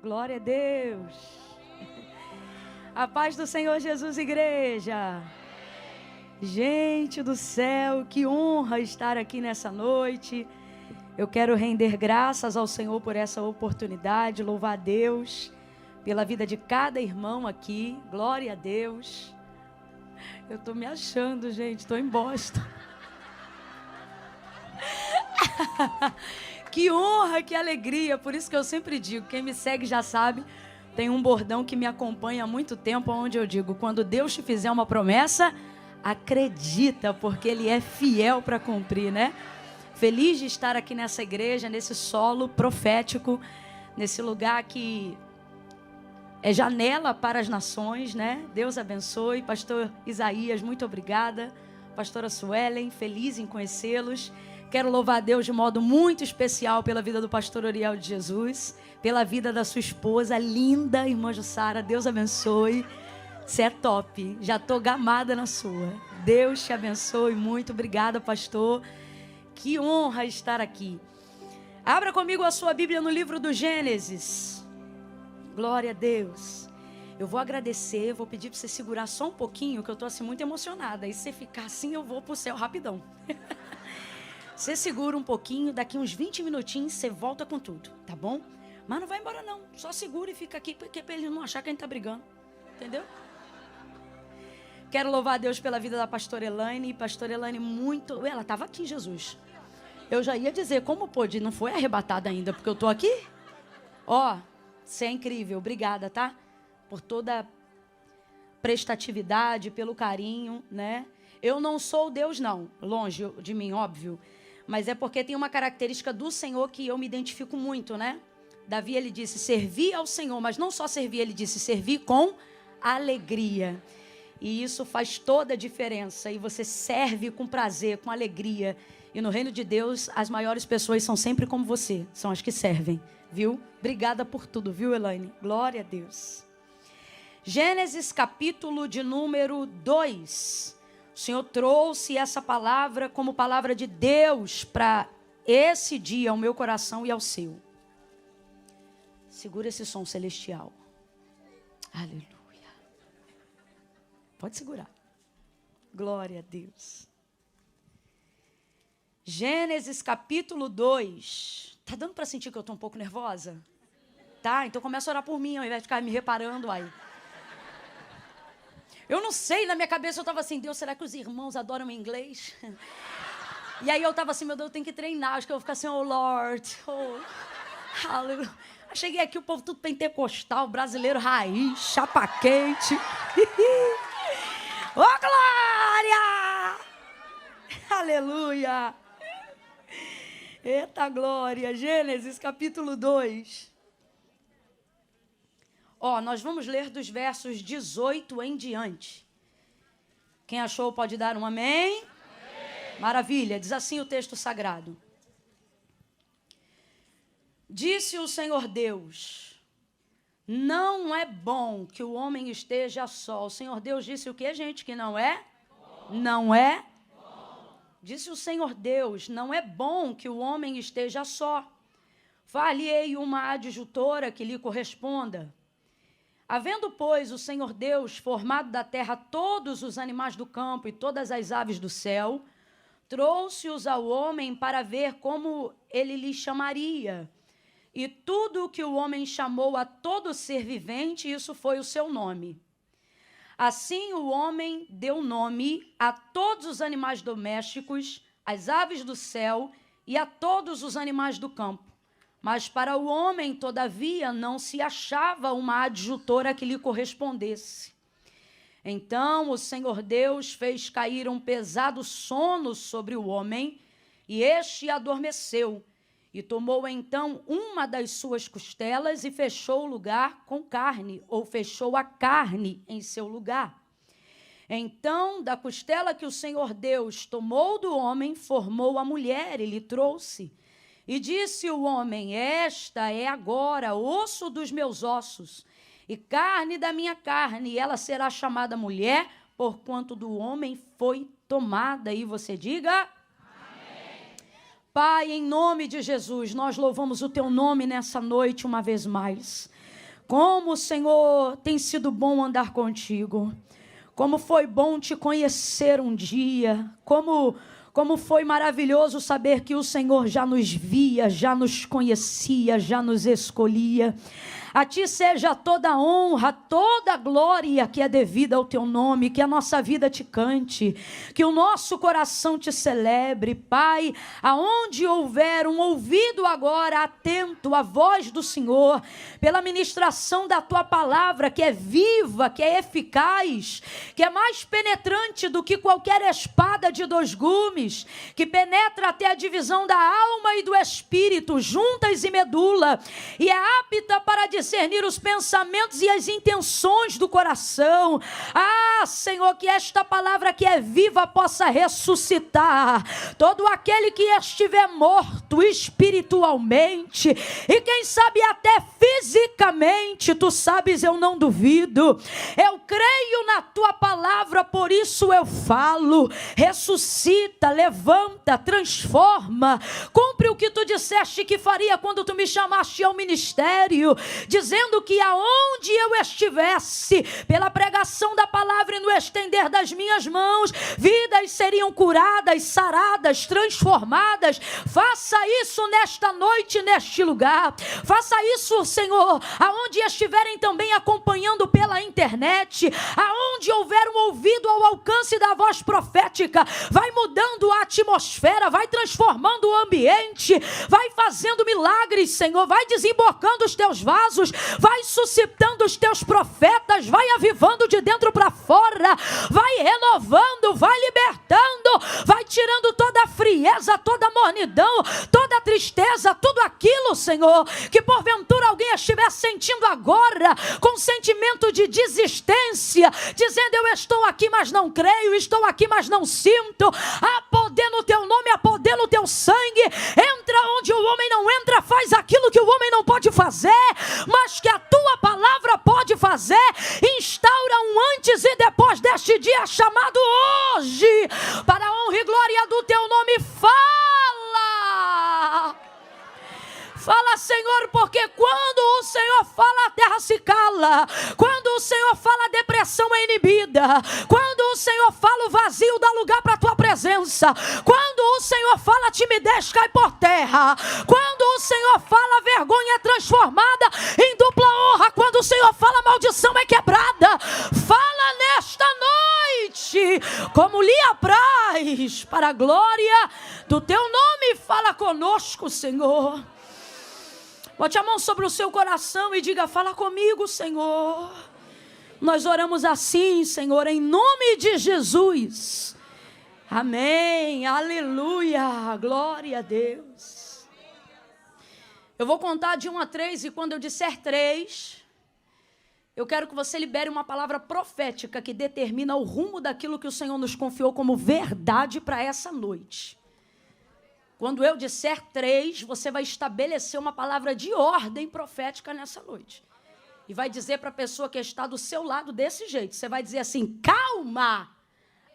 Glória a Deus. A paz do Senhor Jesus, igreja. Gente do céu, que honra estar aqui nessa noite. Eu quero render graças ao Senhor por essa oportunidade, louvar a Deus pela vida de cada irmão aqui. Glória a Deus. Eu tô me achando, gente, tô em Boston. Que honra, que alegria. Por isso que eu sempre digo, quem me segue já sabe, tem um bordão que me acompanha há muito tempo, onde eu digo, quando Deus te fizer uma promessa, acredita, porque Ele é fiel para cumprir, né? Feliz de estar aqui nessa igreja, nesse solo profético, nesse lugar que é janela para as nações, né? Deus abençoe. Pastor Isaías, muito obrigada. Pastora Suelen, feliz em conhecê-los. Quero louvar a Deus de modo muito especial pela vida do pastor Oriel de Jesus, pela vida da sua esposa, linda irmã Jussara. Deus abençoe. Você é top. Já estou gamada na sua. Deus te abençoe muito. Obrigada, pastor. Que honra estar aqui. Abra comigo a sua Bíblia no livro do Gênesis. Glória a Deus. Eu vou agradecer, vou pedir para você segurar só um pouquinho, que eu estou assim muito emocionada. E se você ficar assim, eu vou para o céu rapidão. Você segura um pouquinho, daqui uns 20 minutinhos você volta com tudo, tá bom? Mas não vai embora não, só segura e fica aqui, porque para ele não achar que a gente tá brigando, entendeu? Quero louvar a Deus pela vida da pastora Elaine. Pastora Elaine muito... Ela estava aqui, Jesus. Eu já ia dizer, como pôde? Não foi arrebatada ainda, porque eu tô aqui? Ó, você é incrível, obrigada, tá? Por toda a prestatividade, pelo carinho, né? Eu não sou Deus não, longe de mim, óbvio. Mas é porque tem uma característica do Senhor que eu me identifico muito, né? Davi, ele disse, servir ao Senhor, mas não só servir, ele disse, servir com alegria. E isso faz toda a diferença. E você serve com prazer, com alegria. E no reino de Deus, as maiores pessoas são sempre como você. São as que servem, viu? Obrigada por tudo, viu, Elaine? Glória a Deus. Gênesis, capítulo de número 2. O Senhor trouxe essa palavra como palavra de Deus para esse dia, ao meu coração e ao seu. Segura esse som celestial. Aleluia. Pode segurar. Glória a Deus. Gênesis capítulo 2. Tá dando para sentir que eu estou um pouco nervosa? Tá? Então começa a orar por mim, ao invés de ficar me reparando aí. Eu não sei, na minha cabeça eu estava assim, Deus, será que os irmãos adoram inglês? E aí eu estava assim, meu Deus, eu tenho que treinar, acho que eu vou ficar assim, oh Lord, oh, aleluia. Cheguei aqui, o povo tudo pentecostal, brasileiro raiz, chapa quente. Oh, glória! Aleluia! Eita glória! Gênesis capítulo 2. Ó, nós vamos ler dos versos 18 em diante. Quem achou pode dar um amém? Amém. Maravilha, diz assim o texto sagrado. Disse o Senhor Deus, não é bom que o homem esteja só. O Senhor Deus disse o que, gente? Que não é? Bom. Não é? Bom. Disse o Senhor Deus, não é bom que o homem esteja só. Far-lhe-ei uma adjutora que lhe corresponda. Havendo, pois, o Senhor Deus formado da terra todos os animais do campo e todas as aves do céu, trouxe-os ao homem para ver como ele lhe chamaria. E tudo o que o homem chamou a todo ser vivente, isso foi o seu nome. Assim o homem deu nome a todos os animais domésticos, às aves do céu e a todos os animais do campo. Mas para o homem, todavia, não se achava uma adjutora que lhe correspondesse. Então o Senhor Deus fez cair um pesado sono sobre o homem, e este adormeceu. E tomou então uma das suas costelas e fechou o lugar com carne, ou fechou a carne em seu lugar. Então, da costela que o Senhor Deus tomou do homem, formou a mulher e lhe trouxe. E disse o homem, esta é agora osso dos meus ossos e carne da minha carne, e ela será chamada mulher, porquanto do homem foi tomada. E você diga... Amém. Pai, em nome de Jesus, nós louvamos o Teu nome nessa noite uma vez mais. Como, Senhor, tem sido bom andar contigo. Como foi bom te conhecer um dia. Como foi maravilhoso saber que o Senhor já nos via, já nos conhecia, já nos escolhia. A Ti seja toda a honra, toda a glória que é devida ao Teu nome, que a nossa vida Te cante, que o nosso coração Te celebre, Pai. Aonde houver um ouvido agora atento à voz do Senhor, pela ministração da Tua palavra, que é viva, que é eficaz, que é mais penetrante do que qualquer espada de 2 gumes, que penetra até a divisão da alma e do espírito, juntas e medula, e é apta para discernir os pensamentos e as intenções do coração. Senhor, que esta palavra que é viva possa ressuscitar todo aquele que estiver morto espiritualmente e quem sabe até fisicamente. Tu sabes, eu não duvido. Eu creio na Tua palavra, por isso eu falo. Ressuscita, levanta, transforma, cumpre o que Tu disseste que faria quando Tu me chamaste ao ministério, dizendo que aonde eu estivesse, pela pregação da palavra e no estender das minhas mãos, vidas seriam curadas, saradas, transformadas. Faça isso nesta noite, neste lugar. Faça isso, Senhor, aonde estiverem também acompanhando pela internet, aonde houver um ouvido ao alcance da voz profética. Vai mudando a atmosfera, vai transformando o ambiente, vai fazendo milagres, Senhor, vai desembocando os Teus vasos, vai suscitando os Teus profetas, vai avivando de dentro para fora, vai renovando, vai libertando, vai tirando toda a frieza, toda a mornidão, toda a tristeza, tudo aquilo, Senhor, que porventura alguém estiver sentindo agora, com sentimento de desistência, dizendo: eu estou aqui, mas não creio, estou aqui, mas não sinto. Há poder no Teu nome, há poder no Teu sangue. Entra onde o homem não entra, faz aquilo que o homem não pode fazer, mas que a Tua palavra pode fazer. Instaura um antes e depois deste dia chamado hoje, para a honra e glória do Teu nome. Fala, Senhor, porque quando o Senhor fala, a terra se cala. Quando o Senhor fala, a depressão é inibida. Quando o Senhor fala, o vazio dá lugar para a Tua presença. Quando o Senhor fala, a timidez cai por terra. Quando o Senhor fala, a vergonha é transformada em dupla honra. Quando o Senhor fala, a maldição é quebrada. Fala nesta noite, como lhe apraz, para a glória do Teu nome. Fala conosco, Senhor. Bote a mão sobre o seu coração e diga: fala comigo, Senhor. Nós oramos assim, Senhor, em nome de Jesus. Amém, aleluia, glória a Deus. Eu vou contar de 1 a 3 e quando eu disser 3, eu quero que você libere uma palavra profética que determina o rumo daquilo que o Senhor nos confiou como verdade para essa noite. Quando eu disser 3, você vai estabelecer uma palavra de ordem profética nessa noite. E vai dizer para a pessoa que está do seu lado desse jeito. Você vai dizer assim: calma,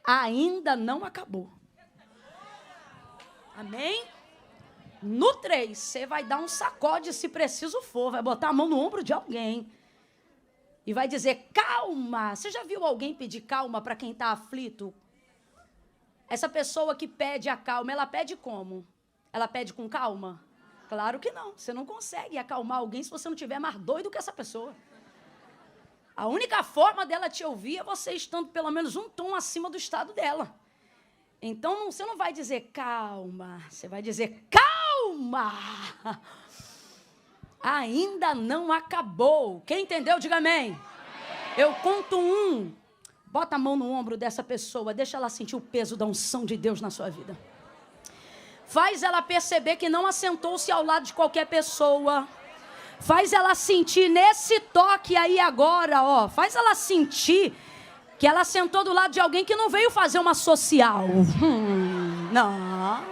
ainda não acabou. Amém? No 3, você vai dar um sacode se preciso for. Vai botar a mão no ombro de alguém. E vai dizer: calma. Você já viu alguém pedir calma para quem está aflito? Essa pessoa que pede a calma, ela pede como? Ela pede com calma? Claro que não. Você não consegue acalmar alguém se você não tiver mais doido que essa pessoa. A única forma dela te ouvir é você estando pelo menos um tom acima do estado dela. Então, você não vai dizer calma. Você vai dizer calma. Ainda não acabou. Quem entendeu, diga amém. Eu conto 1. Bota a mão no ombro dessa pessoa. Deixa ela sentir o peso da unção de Deus na sua vida. Faz ela perceber que não assentou-se ao lado de qualquer pessoa. Faz ela sentir nesse toque aí agora, ó. Faz ela sentir que ela sentou do lado de alguém que não veio fazer uma social. Não.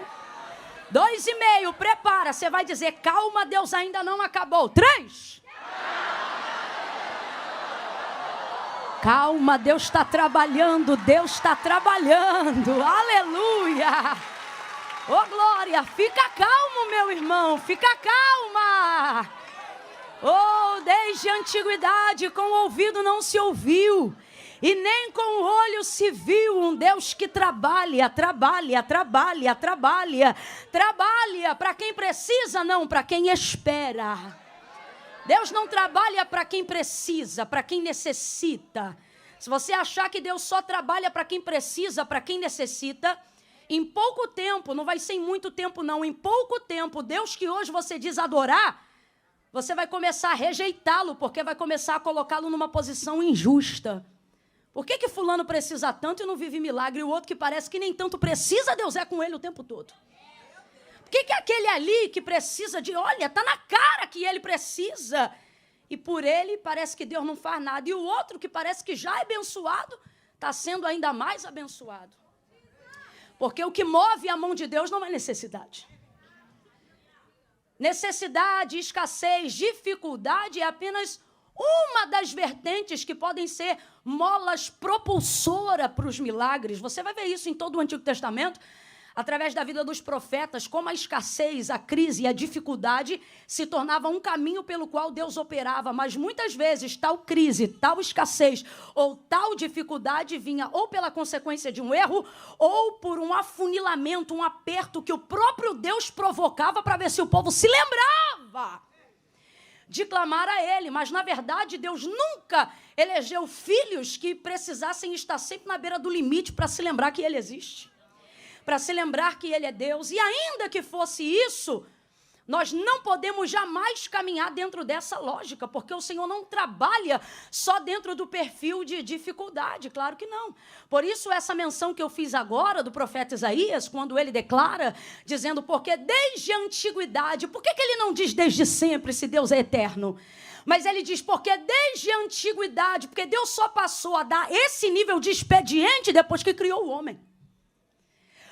2,5, prepara. Você vai dizer: calma, Deus ainda não acabou. 3. Calma, Deus está trabalhando. Deus está trabalhando. Aleluia. Ô, glória, fica calmo, meu irmão, fica calma. Oh, desde a antiguidade com o ouvido não se ouviu, e nem com o olho se viu um Deus que trabalha para quem precisa, não para quem espera. Deus não trabalha para quem precisa, para quem necessita. Se você achar que Deus só trabalha para quem precisa, para quem necessita, em pouco tempo, não vai ser em muito tempo não, em pouco tempo, Deus que hoje você diz adorar, você vai começar a rejeitá-lo, porque vai começar a colocá-lo numa posição injusta. Por que fulano precisa tanto e não vive milagre, e o outro que parece que nem tanto precisa, Deus é com ele o tempo todo? Por que aquele ali que precisa de, olha, está na cara que ele precisa, e por ele parece que Deus não faz nada, e o outro que parece que já é abençoado, está sendo ainda mais abençoado? Porque o que move a mão de Deus não é necessidade. Necessidade, escassez, dificuldade é apenas uma das vertentes que podem ser molas propulsoras para os milagres. Você vai ver isso em todo o Antigo Testamento, através da vida dos profetas, como a escassez, a crise e a dificuldade se tornavam um caminho pelo qual Deus operava, mas muitas vezes tal crise, tal escassez ou tal dificuldade vinha ou pela consequência de um erro ou por um afunilamento, um aperto que o próprio Deus provocava para ver se o povo se lembrava de clamar a ele. Mas na verdade Deus nunca elegeu filhos que precisassem estar sempre na beira do limite para se lembrar que ele existe, para se lembrar que ele é Deus. E ainda que fosse isso, nós não podemos jamais caminhar dentro dessa lógica, porque o Senhor não trabalha só dentro do perfil de dificuldade, claro que não. Por isso essa menção que eu fiz agora do profeta Isaías, quando ele declara, dizendo, porque desde a antiguidade, por que ele não diz desde sempre, se Deus é eterno? Mas ele diz, porque desde a antiguidade, porque Deus só passou a dar esse nível de expediente depois que criou o homem.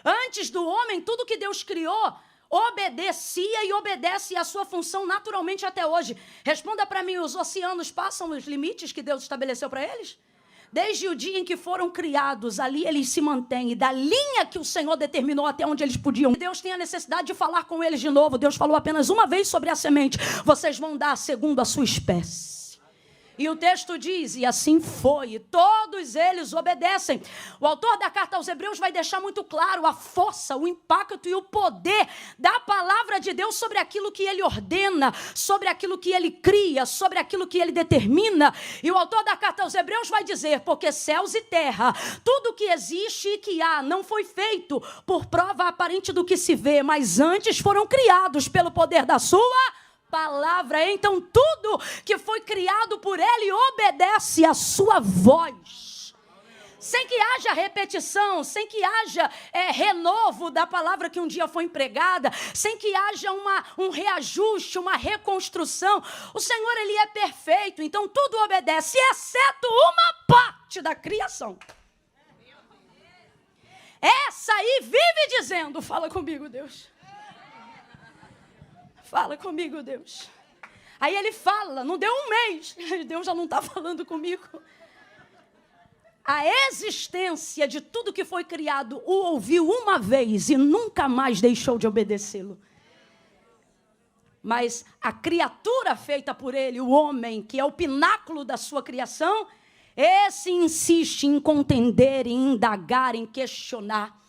Antes do homem, tudo que Deus criou obedecia e obedece à sua função naturalmente até hoje. Responda para mim, os oceanos passam os limites que Deus estabeleceu para eles? Desde o dia em que foram criados, ali eles se mantêm. E da linha que o Senhor determinou até onde eles podiam. Deus tem a necessidade de falar com eles de novo. Deus falou apenas uma vez sobre a semente. Vocês vão dar segundo a sua espécie. E o texto diz, e assim foi, e todos eles obedecem. O autor da carta aos Hebreus vai deixar muito claro a força, o impacto e o poder da palavra de Deus sobre aquilo que ele ordena, sobre aquilo que ele cria, sobre aquilo que ele determina. E o autor da carta aos Hebreus vai dizer, porque céus e terra, tudo que existe e que há, não foi feito por prova aparente do que se vê, mas antes foram criados pelo poder da sua palavra. Então tudo que foi criado por ele obedece à sua voz, sem que haja repetição, sem que haja renovo da palavra que um dia foi empregada, sem que haja um reajuste, uma reconstrução. O Senhor, ele é perfeito, então tudo obedece, exceto uma parte da criação. Essa aí vive dizendo, fala comigo, Deus. Fala comigo, Deus. Aí ele fala, não deu um mês, Deus já não está falando comigo. A existência de tudo que foi criado o ouviu uma vez e nunca mais deixou de obedecê-lo. Mas a criatura feita por ele, o homem, que é o pináculo da sua criação, esse insiste em contender, em indagar, em questionar.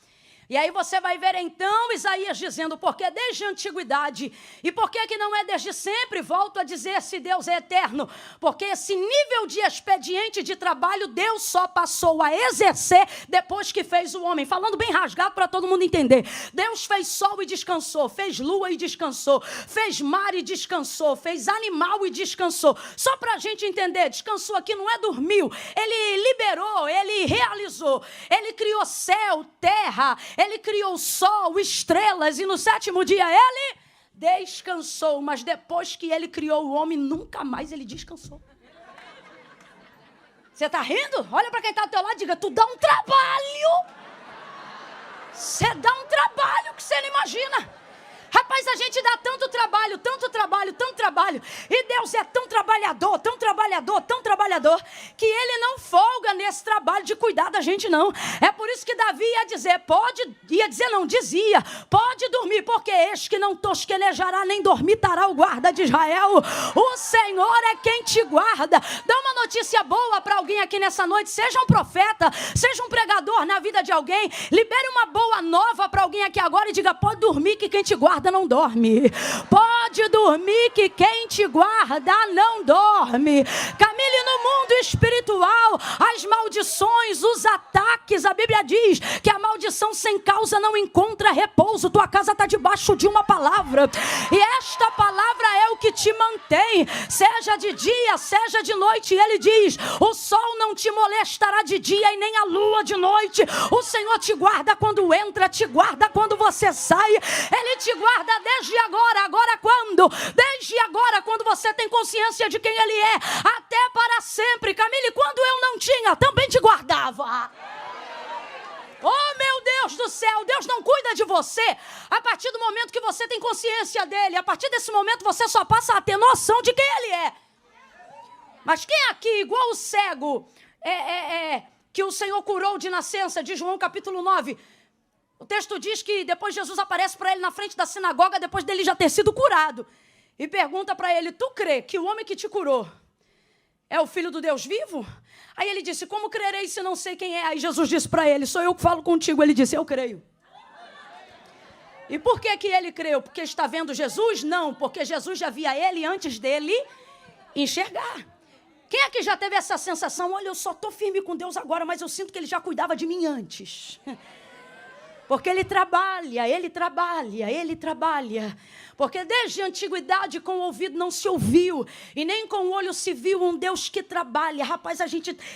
E aí você vai ver então Isaías dizendo, porque desde a antiguidade, e por que não é desde sempre? Volto a dizer, se Deus é eterno, porque esse nível de expediente de trabalho Deus só passou a exercer depois que fez o homem. Falando bem rasgado para todo mundo entender. Deus fez sol e descansou, fez lua e descansou, fez mar e descansou, fez animal e descansou. Só para a gente entender, descansou aqui não é dormiu, ele liberou, ele realizou, ele criou céu, terra, ele criou o sol, estrelas, e no sétimo dia ele descansou. Mas depois que ele criou o homem, nunca mais ele descansou. Você está rindo? Olha para quem está ao teu lado e diga, tu dá um trabalho. Você dá um trabalho que você não imagina. Rapaz, a gente dá tanto trabalho, tanto trabalho, tanto trabalho. E Deus é tão trabalhador, tão trabalhador, tão trabalhador, que Ele não folga nesse trabalho de cuidar da gente, não. É por isso que Davi dizia, pode dormir, porque eis que não tosquenejará, nem dormitará o guarda de Israel. O Senhor é quem te guarda. Dá uma notícia boa para alguém aqui nessa noite, seja um profeta, seja um pregador na vida de alguém, libere uma boa nova para alguém aqui agora e diga, pode dormir que quem te guarda não dorme. Pode dormir que quem te guarda não dorme. Camille, no mundo espiritual, as maldições, os ataques, a Bíblia diz que a maldição sem causa não encontra repouso. Tua casa está debaixo de uma palavra, e esta palavra é o que te mantém, seja de dia, seja de noite. Ele diz, o sol não te molestará de dia e nem a lua de noite. O Senhor te guarda quando entra, te guarda quando você sai. Ele te guarda desde agora. Agora quando? Desde agora, quando você tem consciência de quem Ele é, até para sempre. Camille, quando eu não tinha, também te guardava. Oh, meu Deus do céu, Deus não cuida de você a partir do momento que você tem consciência dEle. A partir desse momento você só passa a ter noção de quem Ele é. Mas quem aqui, igual o cego, que o Senhor curou de nascença, de João capítulo 9, o texto diz que depois Jesus aparece para ele na frente da sinagoga, depois dele já ter sido curado, e pergunta para ele, tu crê que o homem que te curou é o Filho do Deus vivo? Aí ele disse, como crerei se não sei quem é? Aí Jesus disse para ele, sou eu que falo contigo. Ele disse, eu creio. E por que ele creu? Porque está vendo Jesus? Não, porque Jesus já via ele antes dele enxergar. Quem aqui já teve essa sensação? Olha, eu só estou firme com Deus agora, mas eu sinto que Ele já cuidava de mim antes. Porque Ele trabalha, Ele trabalha, Ele trabalha. Porque desde a antiguidade com o ouvido não se ouviu e nem com o olho se viu um Deus que trabalha. Rapaz,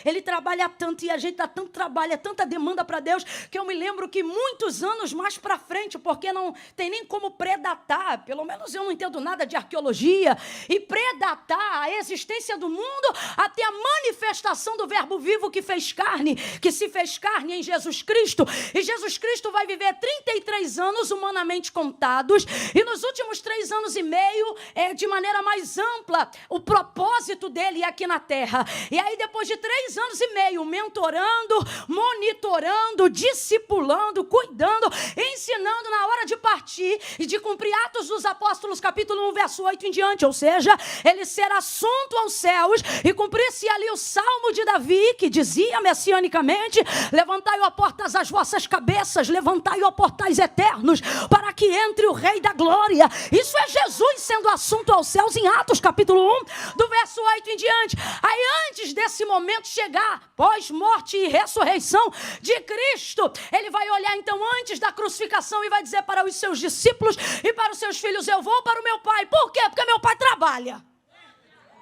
Ele trabalha tanto e a gente dá tanto trabalho, é tanta demanda para Deus, que eu me lembro que muitos anos mais para frente, porque não tem nem como predatar, pelo menos eu não entendo nada de arqueologia, e predatar a existência do mundo até a manifestação do verbo vivo que se fez carne em Jesus Cristo. E Jesus Cristo vai viver 33 anos humanamente contados, e nos últimos 3 anos e meio, de maneira mais ampla, o propósito dele aqui na terra. E aí depois de 3 anos e meio, mentorando, monitorando, discipulando, cuidando, ensinando na hora de partir e de cumprir Atos dos Apóstolos, capítulo 1, verso 8 em diante, ou seja, ele ser assunto aos céus e cumprir-se ali o Salmo de Davi, que dizia messianicamente, levantai, ó portas, as vossas cabeças, levantai, ó portais eternos, para que entre o Rei da Glória. Isso é Jesus sendo assunto aos céus em Atos capítulo 1, do verso 8 em diante. Aí antes desse momento chegar, pós-morte e ressurreição de Cristo, ele vai olhar então antes da crucificação e vai dizer para os seus discípulos e para os seus filhos, eu vou para o meu Pai. Por quê? Porque meu Pai trabalha.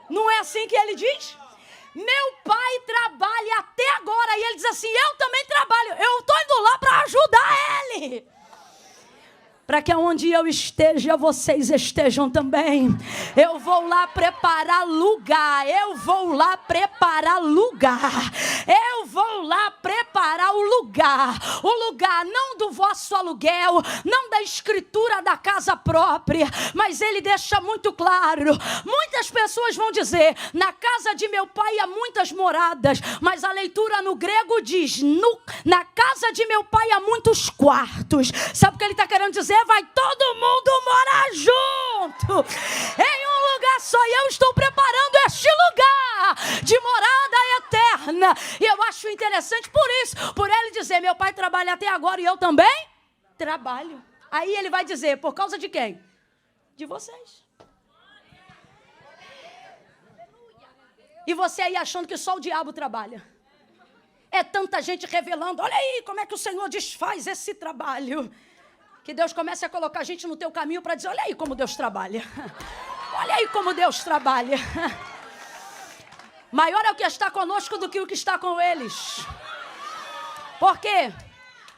Não é assim que ele diz? Meu Pai trabalha até agora. E ele diz assim, eu também trabalho. Eu estou indo lá para ajudar Ele. Para que onde eu esteja, vocês estejam também. Eu vou lá preparar lugar. Eu vou lá preparar lugar. Eu vou lá preparar o lugar. O lugar não do vosso aluguel, não da escritura da casa própria, mas ele deixa muito claro. Muitas pessoas vão dizer, na casa de meu pai há muitas moradas, mas a leitura no grego diz, na casa de meu pai há muitos quartos. Sabe o que ele está querendo dizer? Vai todo mundo morar junto em um lugar só, e eu estou preparando este lugar de morada eterna. E eu acho interessante por isso, por ele dizer, meu pai trabalha até agora e eu também trabalho. Aí ele vai dizer, por causa de quem? De vocês. E você aí achando que só o diabo trabalha. É tanta gente revelando, olha aí como é que o Senhor desfaz esse trabalho. Que Deus comece a colocar a gente no teu caminho para dizer, olha aí como Deus trabalha. Olha aí como Deus trabalha. Maior é o que está conosco do que o que está com eles. Por quê?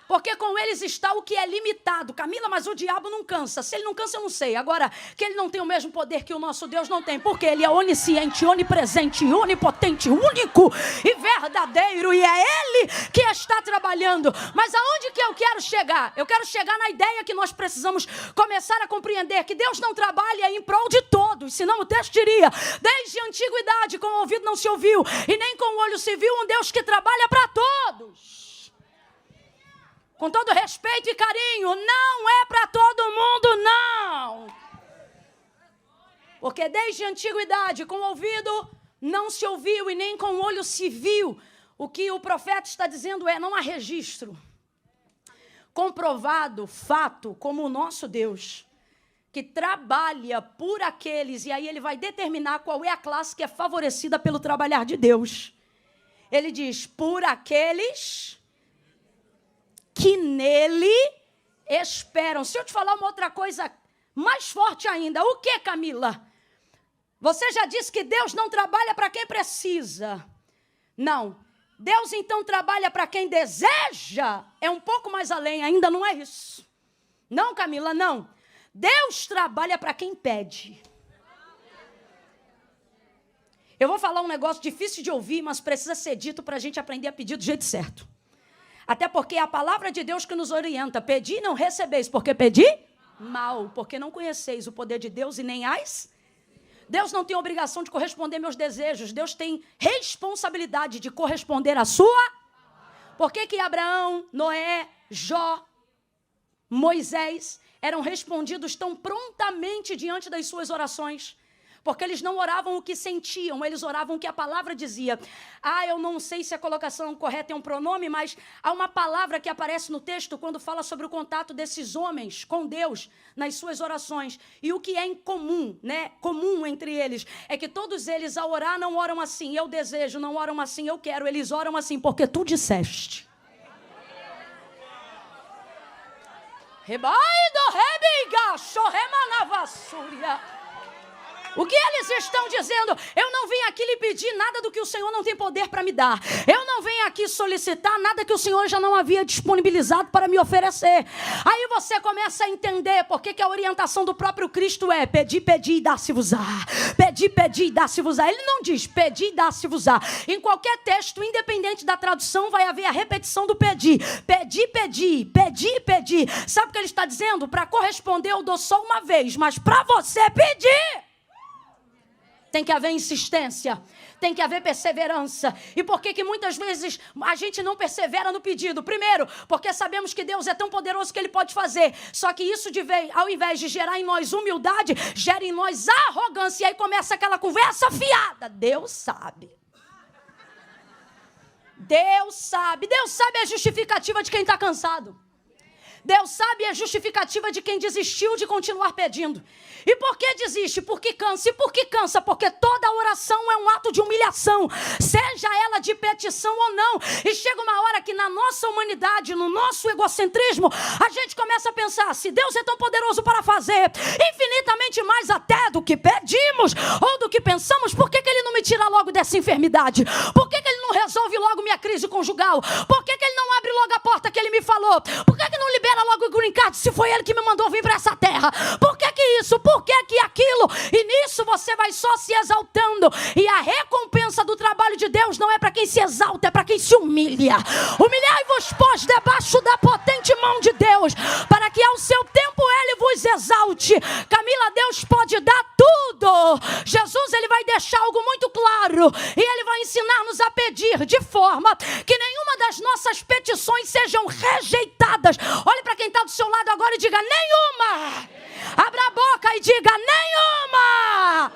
Porque com eles está o que é limitado. Camila, mas o diabo não cansa. Se ele não cansa, eu não sei. Agora, que ele não tem o mesmo poder que o nosso Deus, não tem. Porque ele é onisciente, onipresente, onipotente, único e verdadeiro. E é ele que está trabalhando. Mas aonde que eu quero chegar? Eu quero chegar na ideia que nós precisamos começar a compreender que Deus não trabalha em prol de todos. Senão o texto diria, desde a antiguidade com o ouvido não se ouviu e nem com o olho se viu um Deus que trabalha para todos. Com todo respeito e carinho, não é para todo mundo, não. Porque desde a antiguidade, com o ouvido não se ouviu e nem com o olho se viu. O que o profeta está dizendo é, não há registro comprovado, fato, como o nosso Deus, que trabalha por aqueles, e aí ele vai determinar qual é a classe que é favorecida pelo trabalhar de Deus. Ele diz, por aqueles que nele esperam. Se eu te falar uma outra coisa mais forte ainda, o que, Camila? Você já disse que Deus não trabalha para quem precisa. Não. Deus então trabalha para quem deseja. É um pouco mais além, ainda não é isso. Não, Camila, não. Deus trabalha para quem pede. Eu vou falar um negócio difícil de ouvir, mas precisa ser dito para a gente aprender a pedir do jeito certo. Até porque é a palavra de Deus que nos orienta. Pedi e não recebeis, porque pedi mal, porque não conheceis o poder de Deus e nem as. Deus não tem obrigação de corresponder meus desejos. Deus tem responsabilidade de corresponder à sua. Por que Abraão, Noé, Jó, Moisés eram respondidos tão prontamente diante das suas orações? Porque eles não oravam o que sentiam, eles oravam o que a palavra dizia. Eu não sei se a colocação correta é um pronome, mas há uma palavra que aparece no texto quando fala sobre o contato desses homens com Deus nas suas orações. E o que é incomum, comum entre eles, é que todos eles ao orar não oram assim, eu desejo, não oram assim, eu quero, eles oram assim, porque tu disseste. Rebaido, rebiga, chorremanavassúria. O que eles estão dizendo? Eu não vim aqui lhe pedir nada do que o Senhor não tem poder para me dar. Eu não venho aqui solicitar nada que o Senhor já não havia disponibilizado para me oferecer. Aí você começa a entender por que a orientação do próprio Cristo é pedir, pedir e dar-se-vos-á. Pedir, pedir e dar-se-vos-á. Ele não diz pedir e dar-se-vos-á. Em qualquer texto, independente da tradução, vai haver a repetição do pedir. Pedir, pedir, pedir, pedir. Sabe o que ele está dizendo? Para corresponder eu dou só uma vez, mas para você pedir. Tem que haver insistência, tem que haver perseverança. E por que muitas vezes a gente não persevera no pedido? Primeiro, porque sabemos que Deus é tão poderoso que Ele pode fazer. Só que isso, ao invés de gerar em nós humildade, gera em nós arrogância. E aí começa aquela conversa fiada. Deus sabe. Deus sabe. Deus sabe a justificativa de quem está cansado. Deus sabe a justificativa de quem desistiu de continuar pedindo. E por que desiste? Porque cansa. E por que cansa? Porque toda oração é um ato de humilhação, seja ela de petição ou não. E chega uma hora que na nossa humanidade, no nosso egocentrismo, a gente começa a pensar, se Deus é tão poderoso para fazer infinitamente mais até do que pedimos ou do que pensamos, por que Ele não me tira logo dessa enfermidade? Por que Ele não resolve logo minha crise conjugal? Por que Ele não abre logo a porta que Ele me falou? Por que não libera logo o green card se foi Ele que me mandou vir para essa terra? Por que isso? Por que aquilo? E nisso você vai só se exaltando. E a recompensa do trabalho de Deus não é para quem se exalta, é para quem se humilha. Humilhai-vos, pois, debaixo da potente mão de Deus, para que ao seu tempo Ele vos exalte. Camila, Deus pode dar tudo. Jesus, Ele vai deixar algo muito claro. E Ele vai ensinar-nos a pedir de forma que nenhuma das nossas petições sejam rejeitadas. Olhe para quem está do seu lado agora e diga, nenhuma. Abra a boca e diga, nenhuma.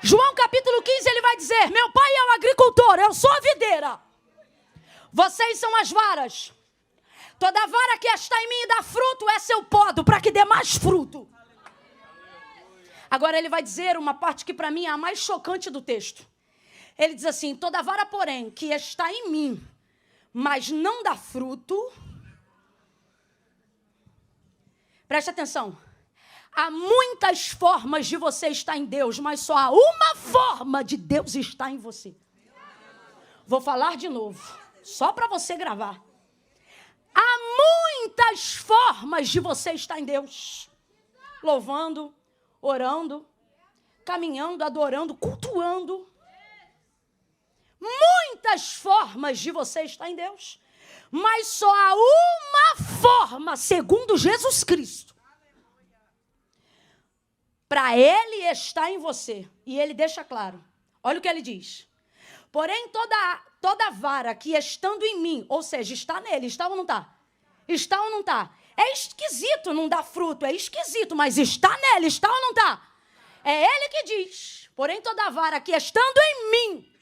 João capítulo 15, ele vai dizer, meu pai é o agricultor, eu sou a videira. Vocês são as varas. Toda vara que está em mim e dá fruto, essa eu podo, para que dê mais fruto. Agora ele vai dizer uma parte que para mim é a mais chocante do texto. Ele diz assim, toda vara, porém, que está em mim, mas não dá fruto. Preste atenção. Há muitas formas de você estar em Deus, mas só há uma forma de Deus estar em você. Vou falar de novo, só para você gravar. Há muitas formas de você estar em Deus. Louvando, orando, caminhando, adorando, cultuando. Muitas formas de você estar em Deus. Mas só há uma forma, segundo Jesus Cristo, para Ele estar em você. E Ele deixa claro. Olha o que Ele diz. Porém, toda vara que estando em mim, ou seja, está nele, está ou não está? Está ou não está? É esquisito não dar fruto, é esquisito, mas está nele, está ou não está? É Ele que diz. Porém, toda vara que estando em mim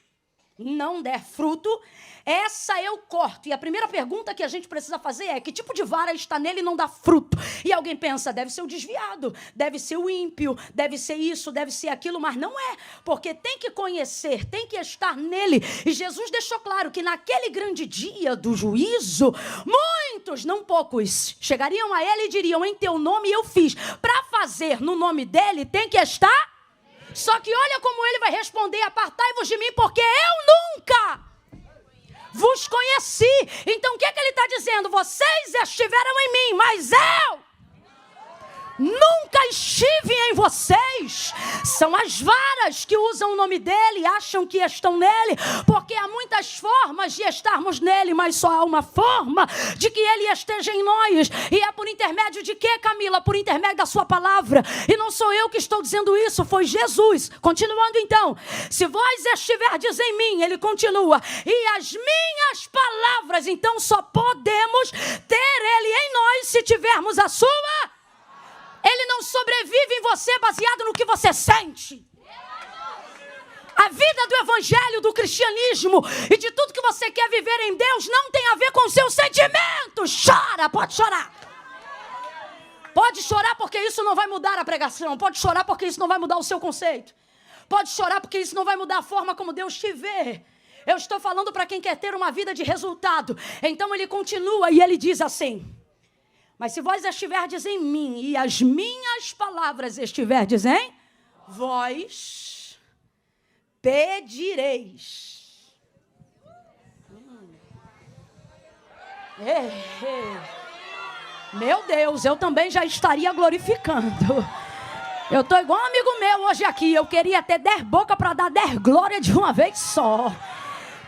não der fruto, essa eu corto. E a primeira pergunta que a gente precisa fazer é: que tipo de vara está nele e não dá fruto? E alguém pensa, deve ser o desviado, deve ser o ímpio, deve ser isso, deve ser aquilo, mas não é, porque tem que conhecer, tem que estar nele. E Jesus deixou claro que naquele grande dia do juízo, muitos, não poucos, chegariam a ele e diriam: em teu nome eu fiz. Para fazer no nome dele tem que estar. Só que olha como ele vai responder: apartai-vos de mim, porque eu nunca vos conheci. Então o que é que ele está dizendo? Vocês estiveram em mim, mas eu nunca estive em vocês. São as varas que usam o nome dele e acham que estão nele, porque há muitas formas de estarmos nele, mas só há uma forma de que ele esteja em nós. E é por intermédio de quê, Camila? Por intermédio da sua palavra. E não sou eu que estou dizendo isso, foi Jesus. Continuando então: se vós estiverdes em mim, ele continua, e as minhas palavras, então só podemos ter ele em nós se tivermos a sua. Ele não sobrevive em você baseado no que você sente. A vida do evangelho, do cristianismo e de tudo que você quer viver em Deus não tem a ver com os seus sentimentos. Chora, pode chorar. Pode chorar porque isso não vai mudar a pregação. Pode chorar porque isso não vai mudar o seu conceito. Pode chorar porque isso não vai mudar a forma como Deus te vê. Eu estou falando para quem quer ter uma vida de resultado. Então ele continua e ele diz assim: mas se vós estiverdes em mim e as minhas palavras estiverdes em vós, pedireis. Meu Deus, eu também já estaria glorificando. Eu estou igual um amigo meu hoje aqui. Eu queria ter 10 bocas para dar 10 glórias de uma vez só.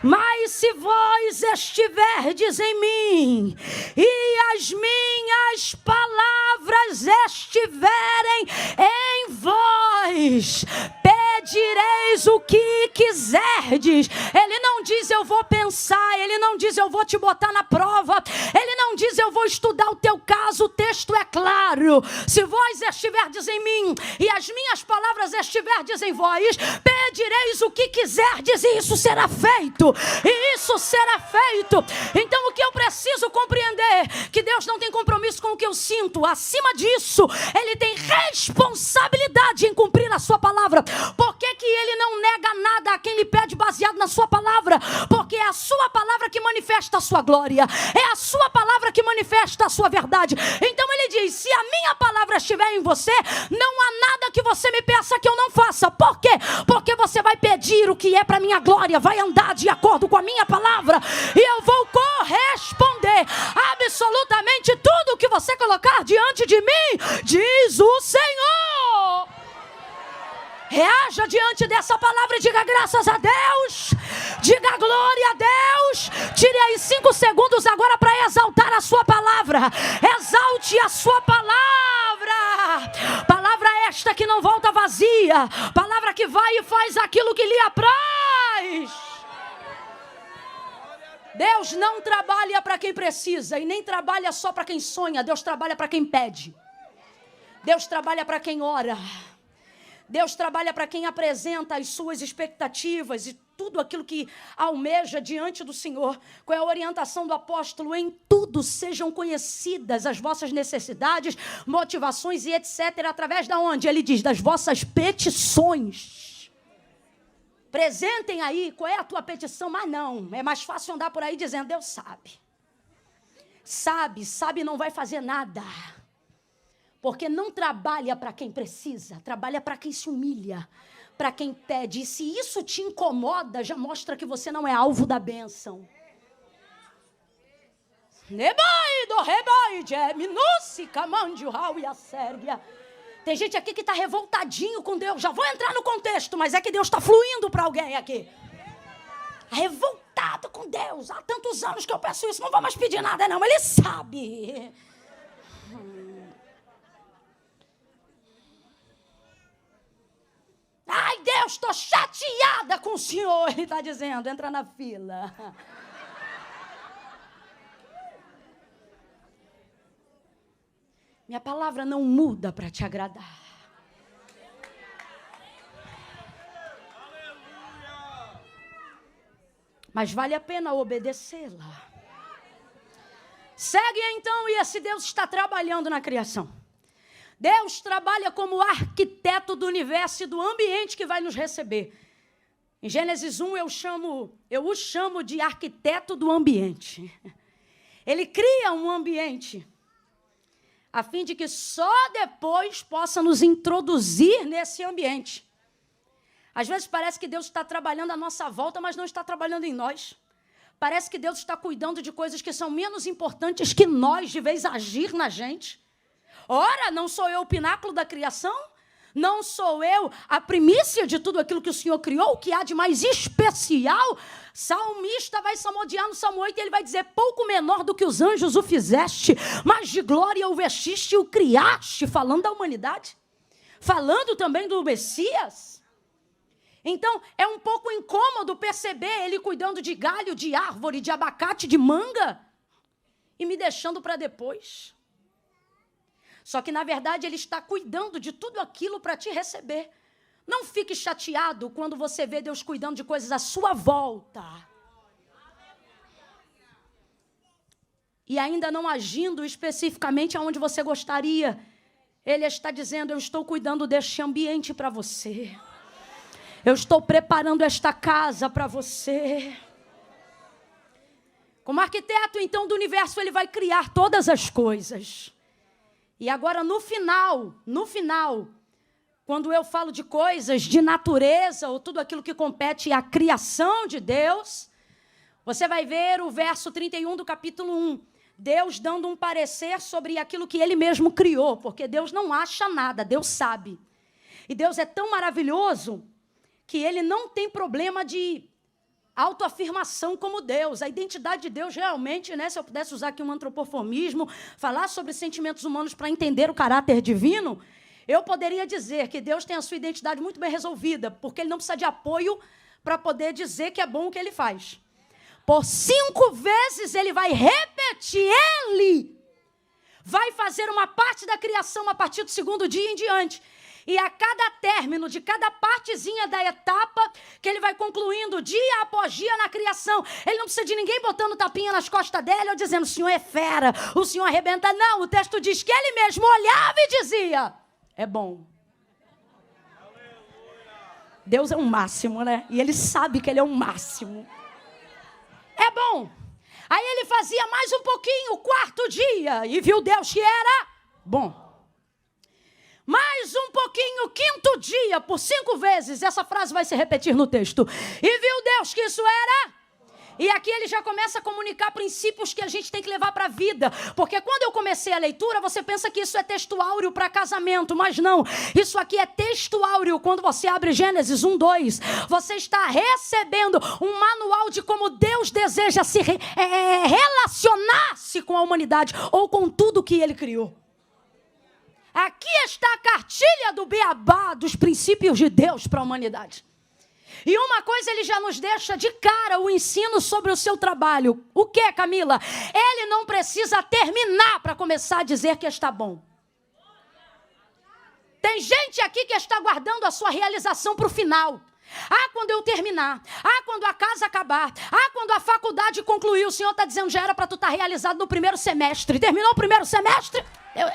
Mas se vós estiverdes em mim e as minhas palavras estiverem em vós, pedireis o que quiserdes. Ele não diz eu vou pensar, ele não diz eu vou te botar na prova, ele não diz eu vou estudar o teu caso. O texto é claro: se vós estiverdes em mim e as minhas palavras estiverdes em vós, pedireis o que quiserdes e isso será feito. E isso será feito. Então o que eu preciso compreender? Que Deus não tem compromisso com o que eu sinto. Acima disso, Ele tem responsabilidade em cumprir a sua palavra. Por que Ele não nega nada a quem lhe pede baseado na sua palavra? Porque é a sua palavra que manifesta a sua glória. É a sua palavra que manifesta a sua verdade. Então Ele diz: se a minha palavra estiver em você, não há nada que você me peça que eu não faça. Por quê? Porque você vai pedir o que é para minha glória, vai andar de acordo com a minha palavra, e eu vou corresponder absolutamente tudo o que você colocar diante de mim, diz o Senhor. Reaja diante dessa palavra e diga graças a Deus, diga glória a Deus. Tire aí 5 segundos agora para exaltar a sua palavra. Exalte a sua palavra. Palavra esta que não volta vazia, palavra que vai e faz aquilo que lhe apraz. Deus não trabalha para quem precisa e nem trabalha só para quem sonha. Deus trabalha para quem pede. Deus trabalha para quem ora. Deus trabalha para quem apresenta as suas expectativas e tudo aquilo que almeja diante do Senhor. Qual é a orientação do apóstolo? Em tudo sejam conhecidas as vossas necessidades, motivações e etc. Através da onde? Ele diz, das vossas petições. Apresentem aí qual é a tua petição, mas não, é mais fácil andar por aí dizendo, Deus sabe. Sabe, não vai fazer nada. Porque não trabalha para quem precisa, trabalha para quem se humilha, para quem pede. E se isso te incomoda, já mostra que você não é alvo da bênção. Tem gente aqui que está revoltadinho com Deus. Já vou entrar no contexto, mas é que Deus está fluindo para alguém aqui. Revoltado com Deus. Há tantos anos que eu peço isso, não vou mais pedir nada não. Ele sabe. Ai, Deus, estou chateada com o Senhor. Ele está dizendo, entra na fila. Minha palavra não muda para te agradar. Mas vale a pena obedecê-la. Segue então, e esse Deus está trabalhando na criação. Deus trabalha como arquiteto do universo e do ambiente que vai nos receber. Em Gênesis 1 eu o chamo de arquiteto do ambiente. Ele cria um ambiente a fim de que só depois possa nos introduzir nesse ambiente. Às vezes parece que Deus está trabalhando à nossa volta, mas não está trabalhando em nós. Parece que Deus está cuidando de coisas que são menos importantes que nós, de vez agir na gente. Ora, não sou eu o pináculo da criação? Não sou eu a primícia de tudo aquilo que o Senhor criou? O que há de mais especial? Salmista vai salmodiar no Salmo 8 e ele vai dizer, pouco menor do que os anjos o fizeste, mas de glória o vestiste e o criaste, falando da humanidade, falando também do Messias. Então, é um pouco incômodo perceber ele cuidando de galho, de árvore, de abacate, de manga, e me deixando para depois. Só que, na verdade, ele está cuidando de tudo aquilo para te receber. Não fique chateado quando você vê Deus cuidando de coisas à sua volta. E ainda não agindo especificamente aonde você gostaria. Ele está dizendo, eu estou cuidando deste ambiente para você. Eu estou preparando esta casa para você. Como arquiteto, então, do universo, ele vai criar todas as coisas. E agora, no final, quando eu falo de coisas de natureza, ou tudo aquilo que compete à criação de Deus, você vai ver o verso 31 do capítulo 1. Deus dando um parecer sobre aquilo que ele mesmo criou, porque Deus não acha nada, Deus sabe. E Deus é tão maravilhoso que ele não tem problema de autoafirmação como Deus. A identidade de Deus realmente, né, se eu pudesse usar aqui um antropomorfismo, falar sobre sentimentos humanos para entender o caráter divino, eu poderia dizer que Deus tem a sua identidade muito bem resolvida, porque ele não precisa de apoio para poder dizer que é bom o que ele faz. Por 5 vezes ele vai repetir, ele vai fazer uma parte da criação a partir do 2º dia em diante. E a cada término de cada partezinha da etapa que ele vai concluindo, dia após dia na criação, ele não precisa de ninguém botando tapinha nas costas dele ou dizendo, o Senhor é fera, o Senhor arrebenta. Não, o texto diz que ele mesmo olhava e dizia, é bom. Deus é um máximo, né? E ele sabe que ele é um máximo. É bom. Aí ele fazia mais um pouquinho, o 4º dia, e viu Deus que era bom. Mais um pouquinho, 5º dia, por 5 vezes, essa frase vai se repetir no texto. E viu Deus que isso era? E aqui ele já começa a comunicar princípios que a gente tem que levar para a vida. Porque quando eu comecei a leitura, você pensa que isso é texto áureo para casamento. Mas não, isso aqui é texto áureo. Quando você abre Gênesis 1, 2, você está recebendo um manual de como Deus deseja se relacionar-se com a humanidade ou com tudo que ele criou. Aqui está a cartilha do beabá dos princípios de Deus para a humanidade. E uma coisa ele já nos deixa de cara, o ensino sobre o seu trabalho. O que, Camila? Ele não precisa terminar para começar a dizer que está bom. Tem gente aqui que está guardando a sua realização para o final. Ah, quando eu terminar. Ah, quando a casa acabar. Ah, quando a faculdade concluir. O Senhor está dizendo, já era para tu estar realizado no 1º semestre. Terminou o 1º semestre?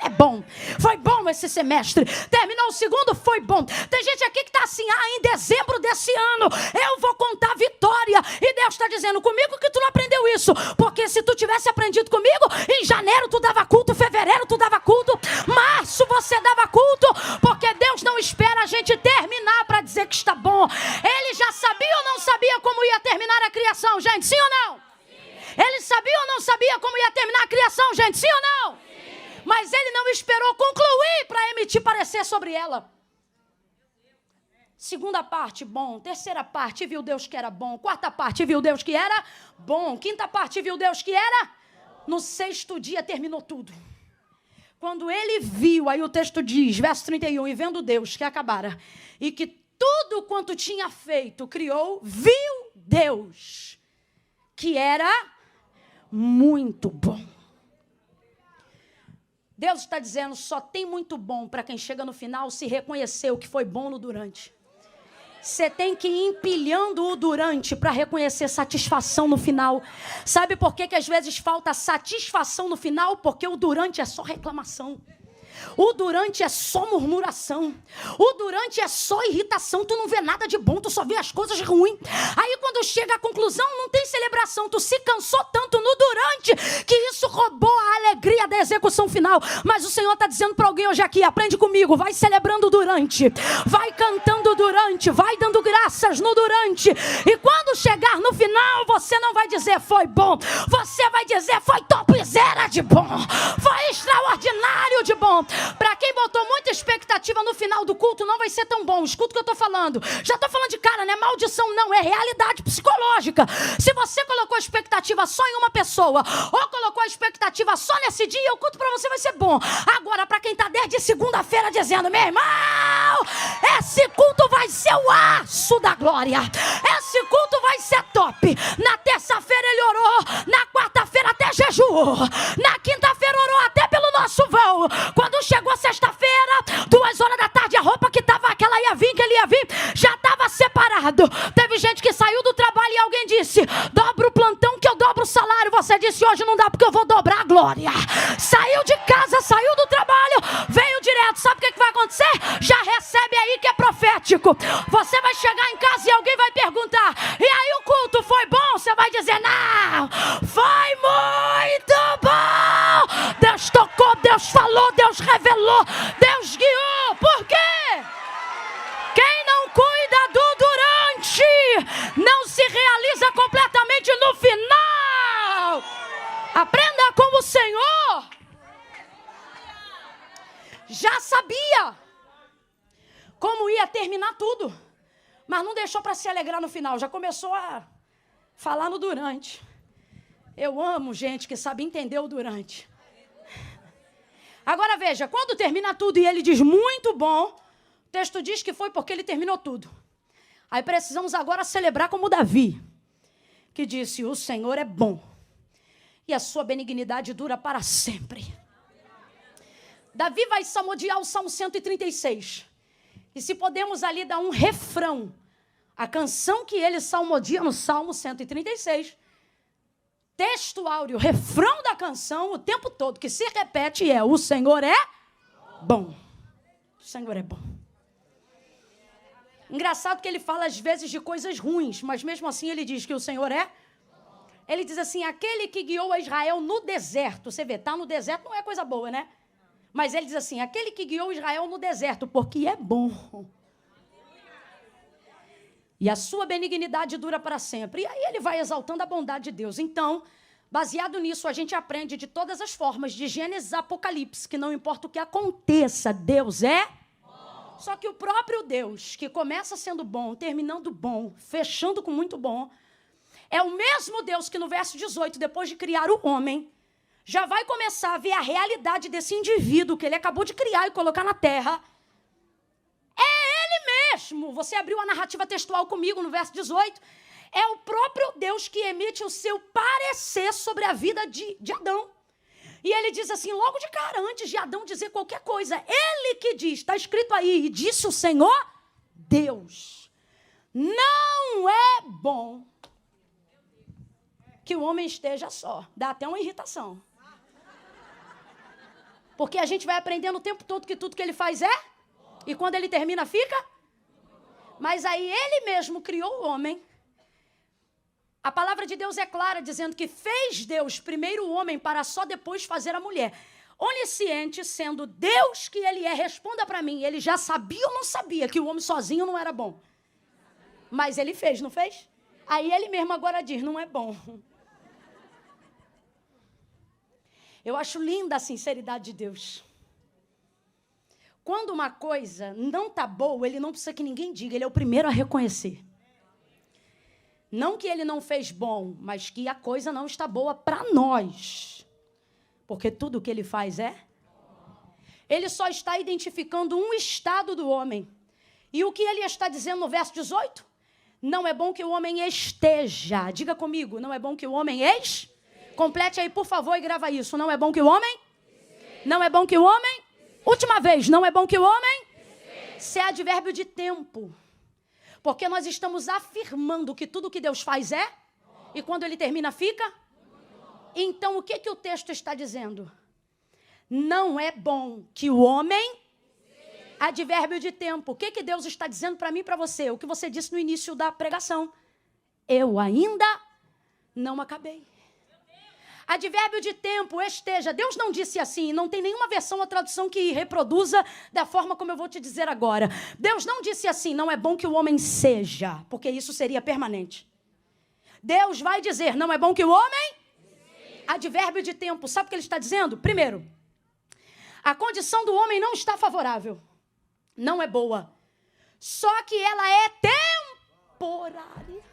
É bom. Foi bom esse semestre. Terminou o 2º? Foi bom. Tem gente aqui que está assim, em dezembro desse ano, eu vou contar vitória. E Deus está dizendo, comigo que tu não aprendeu isso. Porque se tu tivesse aprendido comigo, em janeiro tu dava culto, fevereiro tu dava culto, março você dava culto. Porque Deus não espera a gente terminar para dizer que está bom. Ele já sabia ou não sabia como ia terminar a criação, gente? Sim ou não? Ele sabia ou não sabia como ia terminar a criação, gente? Sim ou não? Sim. Mas ele não esperou concluir para emitir parecer sobre ela. Segunda parte, bom. Terceira parte, viu Deus que era bom. Quarta parte, viu Deus que era bom. Quinta parte, viu Deus que era. No sexto dia terminou tudo. Quando ele viu, aí o texto diz, verso 31, e vendo Deus que acabara, e que tudo quanto tinha feito, criou, viu Deus que era muito bom. Deus está dizendo, só tem muito bom para quem chega no final se reconhecer o que foi bom no durante. Você tem que ir empilhando o durante para reconhecer satisfação no final. Sabe por que às vezes falta satisfação no final? Porque o durante é só reclamação. O durante é só murmuração. O durante é só irritação. Tu não vê nada de bom, tu só vê as coisas ruins. Aí quando chega à conclusão, não tem celebração. Tu se cansou tanto no durante que isso roubou a alegria da execução final. Mas o Senhor está dizendo para alguém hoje aqui, aprende comigo, vai celebrando o durante, vai cantando o durante, vai dando graças no durante. E quando chegar no final, você não vai dizer foi bom, você vai dizer foi topzera de bom, foi extraordinário de bom. Para quem botou muita expectativa no final do culto, não vai ser tão bom. Escuta o que eu estou falando. Já estou falando de cara, não é maldição, não. É realidade psicológica. Se você colocou expectativa só em uma pessoa, ou colocou a expectativa só nesse dia, o culto para você vai ser bom. Agora, para quem está desde segunda-feira dizendo, meu irmão, esse culto vai ser o aço da glória. Esse culto vai ser top. Na terça-feira ele orou. Na quarta-feira até jejuou. Na quinta-feira orou até pelo nosso vão. Quando chegou sexta-feira, 2 horas da tarde, a roupa que estava, que ela ia vir, que ele ia vir, já estava separado. Teve gente que saiu do trabalho e alguém disse, dobra o plantão que eu dobro o salário. Você disse, hoje não dá porque eu vou dobrar a glória. Saiu de casa, saiu do trabalho, veio direto. Sabe o que vai acontecer? Já recebe aí que é profético. Você vai chegar em casa e alguém vai perguntar, e aí o culto foi bom? Você vai dizer, não, foi muito bom. Deus tocou, Deus falou, Deus revelou, Deus guiou. Por quê? Quem não cuida do durante não se realiza completamente no final. Aprenda com o Senhor. Já sabia como ia terminar tudo, mas não deixou para se alegrar no final. Já começou a falar no durante. Eu amo gente que sabe entender o durante. Agora veja, quando termina tudo e ele diz muito bom, o texto diz que foi porque ele terminou tudo. Aí precisamos agora celebrar como Davi, que disse, o Senhor é bom e a sua benignidade dura para sempre. Davi vai salmodiar o Salmo 136. E se podemos ali dar um refrão, a canção que ele salmodia no Salmo 136, texto áureo, refrão da canção, o tempo todo que se repete é, o Senhor é bom. O Senhor é bom. Engraçado que ele fala às vezes de coisas ruins, mas mesmo assim ele diz que o Senhor é. Ele diz assim, aquele que guiou a Israel no deserto. Você vê, tá no deserto não é coisa boa, né? Mas ele diz assim, aquele que guiou Israel no deserto, porque é bom. E a sua benignidade dura para sempre. E aí ele vai exaltando a bondade de Deus. Então, baseado nisso, a gente aprende de todas as formas, de Gênesis a Apocalipse, que não importa o que aconteça, Deus é bom. Só que o próprio Deus, que começa sendo bom, terminando bom, fechando com muito bom, é o mesmo Deus que no verso 18, depois de criar o homem, já vai começar a ver a realidade desse indivíduo que ele acabou de criar e colocar na terra. É ele mesmo. Você abriu a narrativa textual comigo no verso 18. É o próprio Deus que emite o seu parecer sobre a vida de Adão. E ele diz assim, logo de cara, antes de Adão dizer qualquer coisa, ele que diz, está escrito aí, e disse o Senhor, Deus, não é bom que o homem esteja só. Dá até uma irritação. Porque a gente vai aprendendo o tempo todo que tudo que ele faz é, e quando ele termina fica. Mas aí ele mesmo criou o homem. A palavra de Deus é clara, dizendo que fez Deus primeiro o homem para só depois fazer a mulher. Onisciente, sendo Deus que ele é, responda para mim, ele já sabia ou não sabia que o homem sozinho não era bom? Mas ele fez, não fez? Aí ele mesmo agora diz, não é bom. Eu acho linda a sinceridade de Deus. Quando uma coisa não está boa, ele não precisa que ninguém diga, ele é o primeiro a reconhecer. Não que ele não fez bom, mas que a coisa não está boa para nós. Porque tudo que ele faz é... Ele só está identificando um estado do homem. E o que ele está dizendo no verso 18? Não é bom que o homem esteja. Diga comigo, não é bom que o homem Complete aí, por favor, e grava isso. Não é bom que o homem? Não é bom que o homem? Última vez, não é bom que o homem? Isso é advérbio de tempo. Porque nós estamos afirmando que tudo que Deus faz é, e quando ele termina fica? Então o que o texto está dizendo? Não é bom que o homem, advérbio de tempo. O que Deus está dizendo para mim e para você? O que você disse no início da pregação. Eu ainda não acabei. Advérbio de tempo, esteja. Deus não disse assim, não tem nenhuma versão ou tradução que reproduza da forma como eu vou te dizer agora. Deus não disse assim, não é bom que o homem seja, porque isso seria permanente. Deus vai dizer, não é bom que o homem? Advérbio de tempo. Sabe o que ele está dizendo? Primeiro, a condição do homem não está favorável. Não é boa. Só que ela é temporária.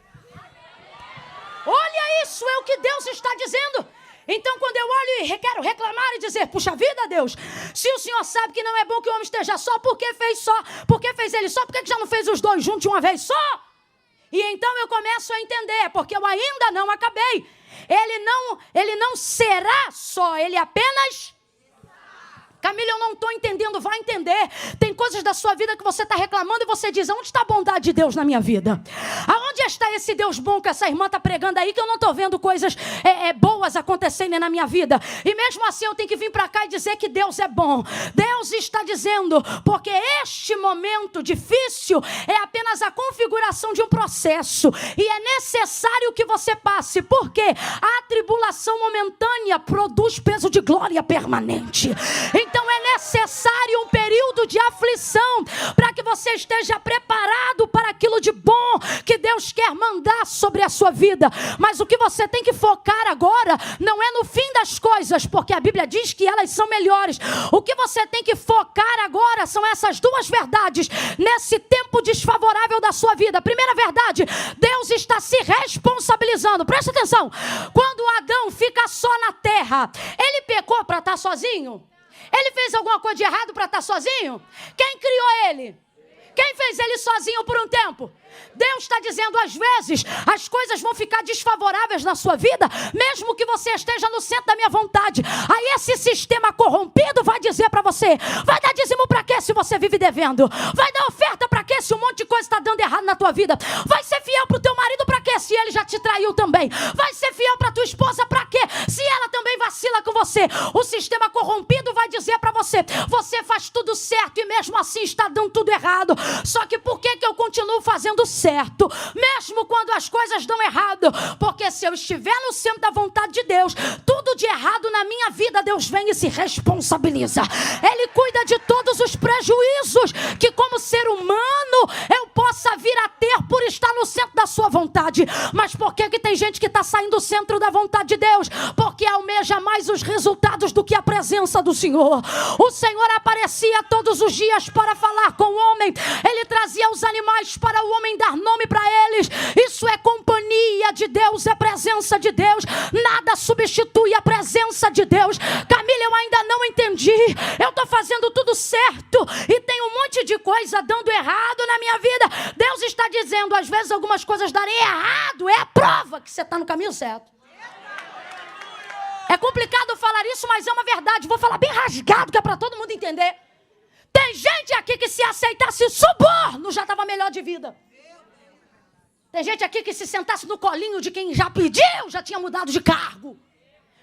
Olha isso, é o que Deus está dizendo. Então, quando eu olho e quero reclamar e dizer, puxa vida, Deus, se o Senhor sabe que não é bom que o homem esteja só, por que fez só? Por que fez ele só? Por que já não fez os dois juntos de uma vez só? E então eu começo a entender, porque eu ainda não acabei. Ele não será só, ele apenas... Camila, eu não estou entendendo, vai entender. Tem coisas da sua vida que você está reclamando e você diz, onde está a bondade de Deus na minha vida? Aonde está esse Deus bom que essa irmã está pregando aí, que eu não estou vendo coisas boas acontecerem na minha vida? E mesmo assim eu tenho que vir para cá e dizer que Deus é bom. Deus está dizendo, porque este momento difícil é apenas a configuração de um processo. E é necessário que você passe, porque a tribulação momentânea produz peso de glória permanente. Então é necessário um período de aflição para que você esteja preparado para aquilo de bom que Deus quer mandar sobre a sua vida. Mas o que você tem que focar agora não é no fim das coisas, porque a Bíblia diz que elas são melhores. O que você tem que focar agora são essas duas verdades nesse tempo desfavorável da sua vida. Primeira verdade, Deus está se responsabilizando. Presta atenção, quando Adão fica só na terra, ele pecou para estar sozinho? Ele fez alguma coisa de errado para estar sozinho? Quem criou ele? Quem fez ele sozinho por um tempo? Deus está dizendo, às vezes, as coisas vão ficar desfavoráveis na sua vida, mesmo que você esteja no centro da minha vontade. Aí esse sistema corrompido vai dizer para você, vai dar dízimo para quê se você vive devendo? Vai dar oferta para quê se um monte de coisa está dando errado na tua vida? Vai ser fiel para o teu marido para quê se ele já te traiu também? Vai ser fiel para tua esposa para quê se ela também vacila com você? O sistema corrompido vai dizer para você, você faz tudo certo e mesmo assim está dando tudo errado. Só que por que eu continuo fazendo certo, mesmo quando as coisas dão errado? Porque se eu estiver no centro da vontade de Deus, tudo de errado na minha vida, Deus vem e se responsabiliza. Ele cuida de todos os prejuízos que como ser humano eu possa vir a ter por estar no centro da sua vontade. Mas por que tem gente que está saindo do centro da vontade de Deus? Porque almeja mais os resultados do que a presença do Senhor. O Senhor aparecia todos os dias para falar com o homem. Ele trazia os animais para o homem dar nome para eles. Isso é companhia de Deus, é presença de Deus. Nada substitui a presença de Deus. Camila, eu ainda não entendi. Eu estou fazendo tudo certo e tem um monte de coisa dando errado na minha vida. Deus está dizendo, às vezes algumas coisas darem errado, é a prova que você está no caminho certo. É complicado falar isso, mas é uma verdade. Vou falar bem rasgado, que é para todo mundo entender. Tem gente aqui que se aceitasse suborno já estava melhor de vida. Tem gente aqui que se sentasse no colinho de quem já pediu, já tinha mudado de cargo.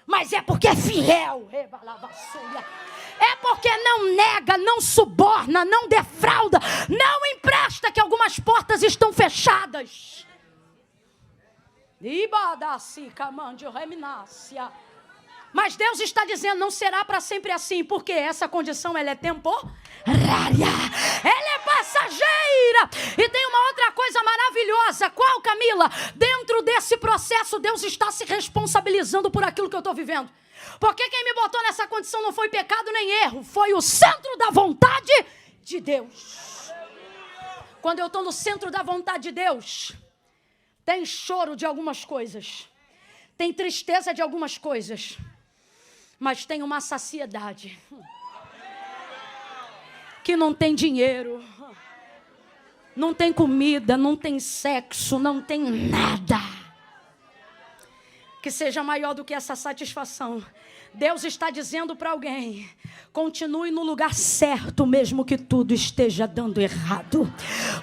Mas é porque é fiel. É porque não nega, não suborna, não defrauda, não empresta, que algumas portas estão fechadas. Mas Deus está dizendo, não será para sempre assim, porque essa condição ela é temporária, ela é passageira. E tem uma outra coisa maravilhosa, qual, Camila? Dentro dentro desse processo, Deus está se responsabilizando por aquilo que eu estou vivendo. Porque quem me botou nessa condição não foi pecado nem erro, foi o centro da vontade de Deus. Quando eu estou no centro da vontade de Deus, tem choro de algumas coisas, tem tristeza de algumas coisas, mas tem uma saciedade que não tem dinheiro, não tem comida, não tem sexo, não tem nada que seja maior do que essa satisfação. Deus está dizendo para alguém: continue no lugar certo, mesmo que tudo esteja dando errado.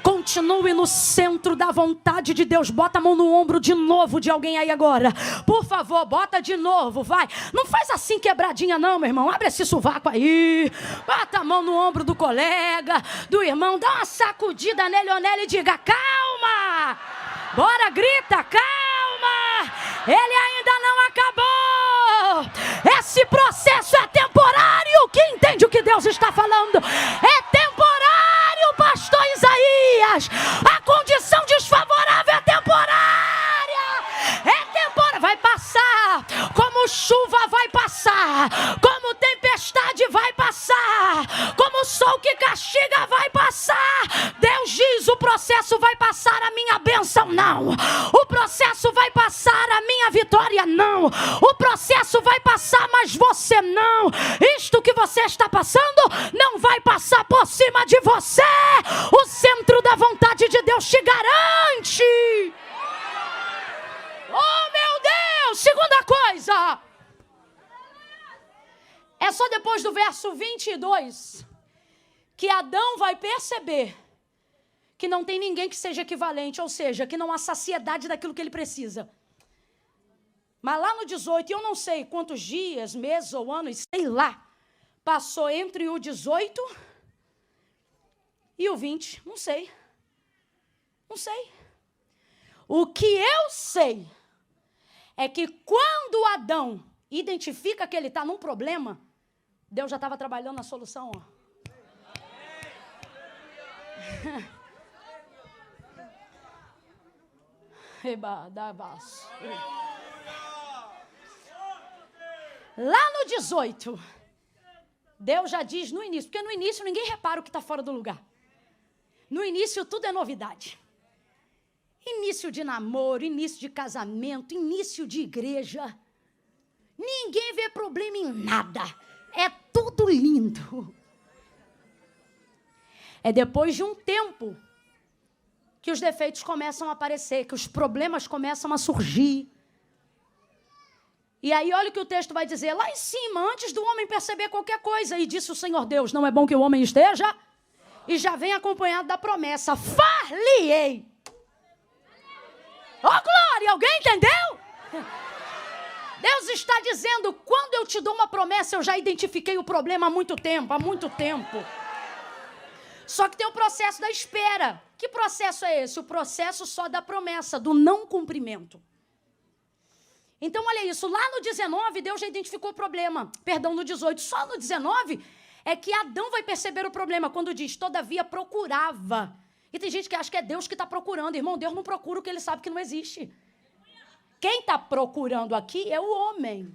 Continue no centro da vontade de Deus. Bota a mão no ombro de novo de alguém aí agora. Por favor, bota de novo, vai. Não faz assim quebradinha não, meu irmão. Abre esse sovaco aí. Bota a mão no ombro do colega, do irmão. Dá uma sacudida nele ou nela e diga: calma. Bora, grita, calma. Ele ainda não acabou. Esse processo é temporário. Quem entende o que Deus está falando? É temporário, pastor Isaías. A condição desfavorável é temporária. É temporária. Vai passar. Como chuva vai passar. Como tempestade vai passar. Como sol que castiga vai passar. Deus diz: o processo vai passar, a minha bênção não. O processo vai passar, a minha vitória não. O processo vai passar, mas você não. Isto que você está passando não vai passar por cima de você. O centro da vontade de Deus te garante. Oh, meu Deus! Segunda coisa. É só depois do verso 22 que Adão vai perceber que não tem ninguém que seja equivalente, ou seja, que não há saciedade daquilo que ele precisa. Mas lá no 18, eu não sei quantos dias, meses ou anos, sei lá, passou entre o 18 e o 20, não sei. Não sei. O que eu sei é que quando Adão identifica que ele está num problema, Deus já estava trabalhando na solução, ó. Lá no 18, Deus já diz no início, porque no início ninguém repara o que está fora do lugar. No início tudo é novidade. Início de namoro, início de casamento, início de igreja. Ninguém vê problema em nada. É tudo lindo. É depois de um tempo que os defeitos começam a aparecer, que os problemas começam a surgir. E aí olha o que o texto vai dizer lá em cima, antes do homem perceber qualquer coisa. E disse o Senhor Deus: não é bom que o homem esteja? E já vem acompanhado da promessa: far-lhe-ei. Oh, glória! Alguém entendeu? Deus está dizendo: quando eu te dou uma promessa, eu já identifiquei o problema há muito tempo, Só que tem o processo da espera. Que processo é esse? O processo só da promessa, do não cumprimento. Então, olha isso. Lá no 19, Deus já identificou o problema. Perdão, no 18. Só no 19 é que Adão vai perceber o problema. Quando diz: todavia procurava. E tem gente que acha que é Deus que está procurando. Irmão, Deus não procura o que ele sabe que não existe. Quem está procurando aqui é o homem.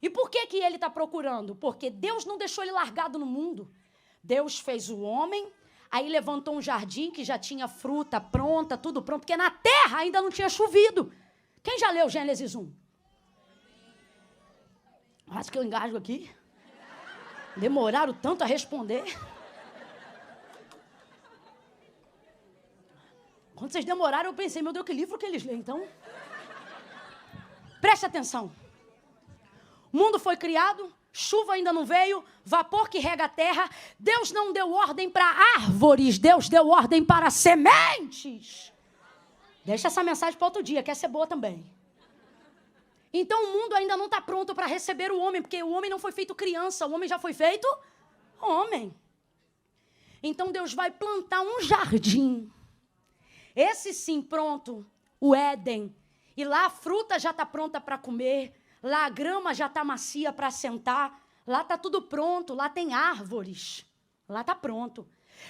E por que ele está procurando? Porque Deus não deixou ele largado no mundo. Deus fez o homem, aí levantou um jardim que já tinha fruta pronta, tudo pronto, porque na terra ainda não tinha chovido. Quem já leu Gênesis 1? Acho que eu engasgo aqui. Demoraram tanto a responder. Quando vocês demoraram, eu pensei: meu Deus, que livro que eles lêem, então? Preste atenção. O mundo foi criado, chuva ainda não veio, vapor que rega a terra. Deus não deu ordem para árvores, Deus deu ordem para sementes. Deixa essa mensagem para outro dia, quer ser boa também. Então o mundo ainda não está pronto para receber o homem, porque o homem não foi feito criança, o homem já foi feito homem. Então Deus vai plantar um jardim. Esse sim pronto, o Éden. E lá a fruta já está pronta para comer. Lá a grama já está macia para sentar. Lá está tudo pronto. Lá tem árvores. Lá está pronto.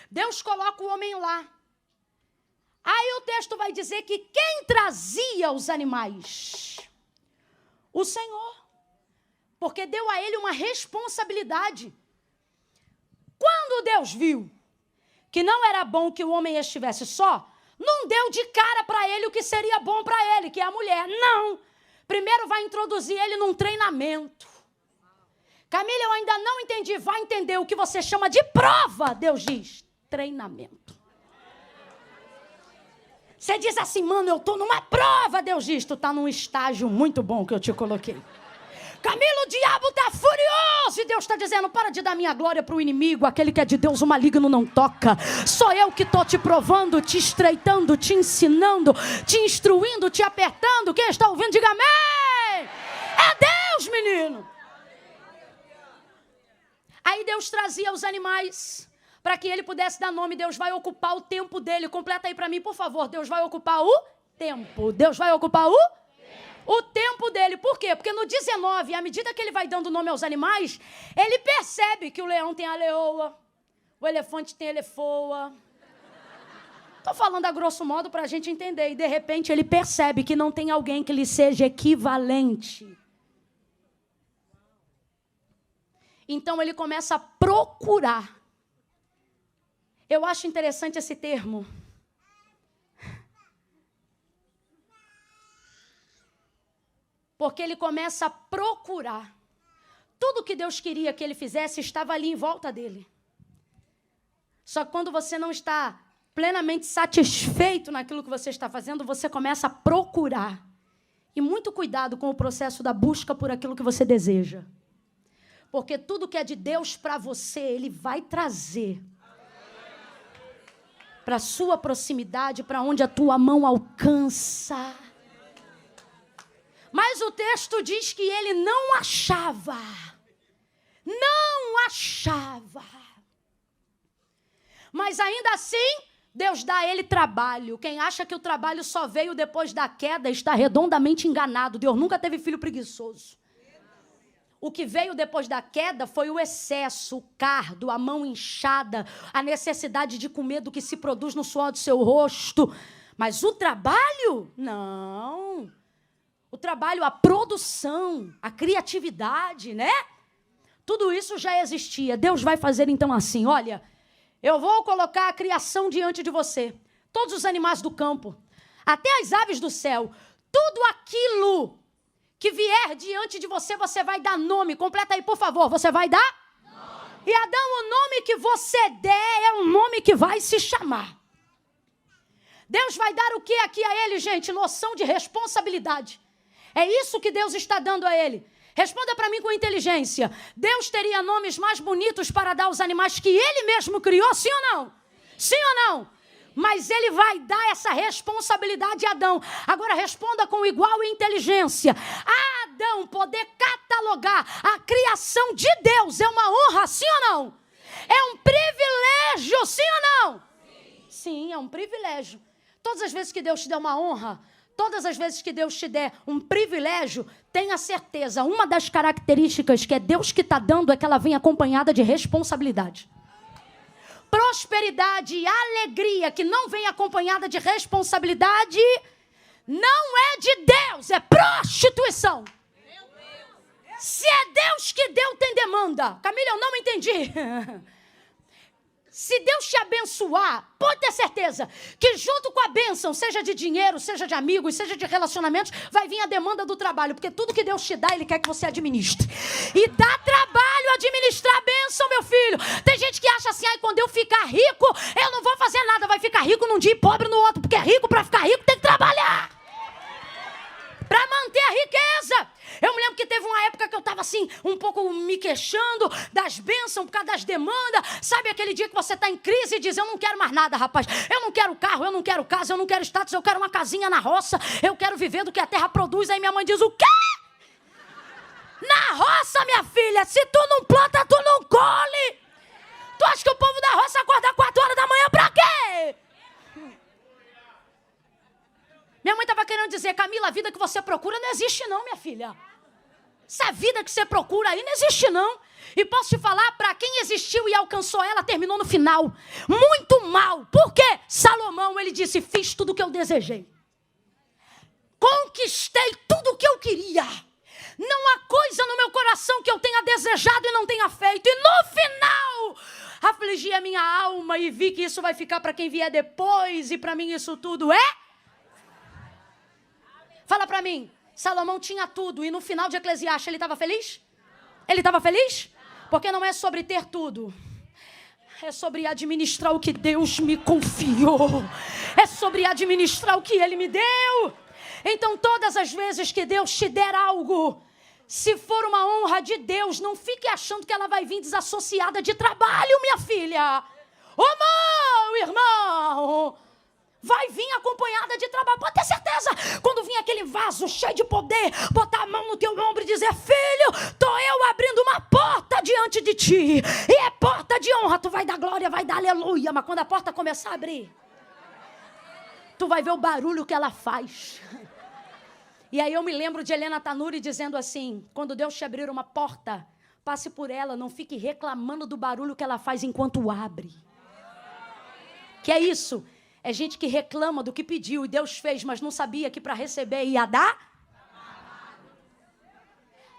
Deus coloca o homem lá. Aí o texto vai dizer que quem trazia os animais? O Senhor. Porque deu a ele uma responsabilidade. Quando Deus viu que não era bom que o homem estivesse só, não deu de cara para ele o que seria bom para ele, que é a mulher. Não. Primeiro vai introduzir ele num treinamento. Camila, eu ainda não entendi. Vai entender o que você chama de prova, Deus diz. Treinamento. Você diz assim, mano, eu estou numa prova, Deus diz. Tu está num estágio muito bom que eu te coloquei. Camila, o diabo está furioso. E Deus está dizendo, para de dar minha glória para o inimigo. Aquele que é de Deus, o maligno não toca. Sou eu que estou te provando, te estreitando, te ensinando, te instruindo, te apertando. Quem está ouvindo, diga amém. É Deus, menino. Aí Deus trazia os animais para que ele pudesse dar nome. Deus vai ocupar o tempo dele. Completa aí para mim, por favor. Deus vai ocupar o tempo. Deus vai ocupar o tempo dele. Por quê? Porque no 19, à medida que ele vai dando nome aos animais, ele percebe que o leão tem a leoa, o elefante tem a elefoa. Estou falando a grosso modo para a gente entender. E de repente ele percebe que não tem alguém que lhe seja equivalente. Então ele começa a procurar. Eu acho interessante esse termo. Porque ele começa a procurar. Tudo que Deus queria que ele fizesse estava ali em volta dele. Só que quando você não está plenamente satisfeito naquilo que você está fazendo, você começa a procurar. E muito cuidado com o processo da busca por aquilo que você deseja. Porque tudo que é de Deus para você, Ele vai trazer para a sua proximidade, para onde a tua mão alcança. Mas o texto diz que ele não achava. Não achava. Mas ainda assim, Deus dá a ele trabalho. Quem acha que o trabalho só veio depois da queda está redondamente enganado. Deus nunca teve filho preguiçoso. O que veio depois da queda foi o excesso, o cardo, a mão inchada, a necessidade de comer do que se produz no suor do seu rosto. Mas o trabalho? Não. O trabalho, a produção, a criatividade, né? Tudo isso já existia. Deus vai fazer então assim, olha, eu vou colocar a criação diante de você. Todos os animais do campo, até as aves do céu, tudo aquilo que vier diante de você, você vai dar nome. Completa aí, por favor. Você vai dar? Nome. E Adão, o nome que você der é um nome que vai se chamar. Deus vai dar o que aqui a ele, gente? Noção de responsabilidade. É isso que Deus está dando a ele. Responda para mim com inteligência. Deus teria nomes mais bonitos para dar aos animais que ele mesmo criou, sim ou não? Sim ou não? Mas ele vai dar essa responsabilidade a Adão. Agora responda com igual inteligência. A Adão poder catalogar a criação de Deus é uma honra, sim ou não? É um privilégio, sim ou não? Sim, é um privilégio. Todas as vezes que Deus te der uma honra, todas as vezes que Deus te der um privilégio, tenha certeza, uma das características que é Deus que está dando é que ela vem acompanhada de responsabilidade. Prosperidade e alegria que não vem acompanhada de responsabilidade não é de Deus, é prostituição. Se é Deus que deu, tem demanda. Camila, eu não entendi. Se Deus te abençoar, pode ter certeza que junto com a bênção, seja de dinheiro, seja de amigos, seja de relacionamentos, vai vir a demanda do trabalho, porque tudo que Deus te dá, Ele quer que você administre. E dá trabalho administrar a bênção, meu filho. Tem gente que acha assim, quando eu ficar rico, eu não vou fazer nada, vai ficar rico num dia e pobre no outro, porque rico, para ficar rico, tem que trabalhar. Para manter a riqueza. Eu me lembro que teve uma época que eu estava assim, um pouco me queixando das bênçãos por causa das demandas. Sabe aquele dia que você está em crise e diz, eu não quero mais nada, rapaz. Eu não quero carro, eu não quero casa, eu não quero status, eu quero uma casinha na roça. Eu quero viver do que a terra produz. Aí minha mãe diz, o quê? Na roça, minha filha, se tu não planta, tu não colhe. Tu acha que o povo da roça acorda 4 horas da manhã pra quê? Minha mãe estava querendo dizer, Camila, a vida que você procura não existe não, minha filha. Essa vida que você procura aí não existe não. E posso te falar, para quem existiu e alcançou ela, terminou no final. Muito mal. Por quê? Salomão, ele disse, fiz tudo o que eu desejei. Conquistei tudo o que eu queria. Não há coisa no meu coração que eu tenha desejado e não tenha feito. E no final, afligi a minha alma e vi que isso vai ficar para quem vier depois. E para mim isso tudo é... Fala para mim, Salomão tinha tudo e no final de Eclesiastes ele estava feliz? Ele estava feliz? Porque não é sobre ter tudo. É sobre administrar o que Deus me confiou. É sobre administrar o que Ele me deu. Então, todas as vezes que Deus te der algo, se for uma honra de Deus, não fique achando que ela vai vir desassociada de trabalho, minha filha. Ô, meu irmão, vai vir acompanhada de trabalho. Pode ter certeza. Quando vir aquele vaso cheio de poder, botar a mão no teu ombro e dizer, filho, estou eu abrindo uma porta diante de ti. E é porta de honra. Tu vai dar glória, vai dar aleluia. Mas quando a porta começar a abrir, tu vai ver o barulho que ela faz. E aí eu me lembro de Helena Tanuri dizendo assim, quando Deus te abrir uma porta, passe por ela, não fique reclamando do barulho que ela faz enquanto abre. Que é isso? É gente que reclama do que pediu e Deus fez, mas não sabia que para receber ia dar?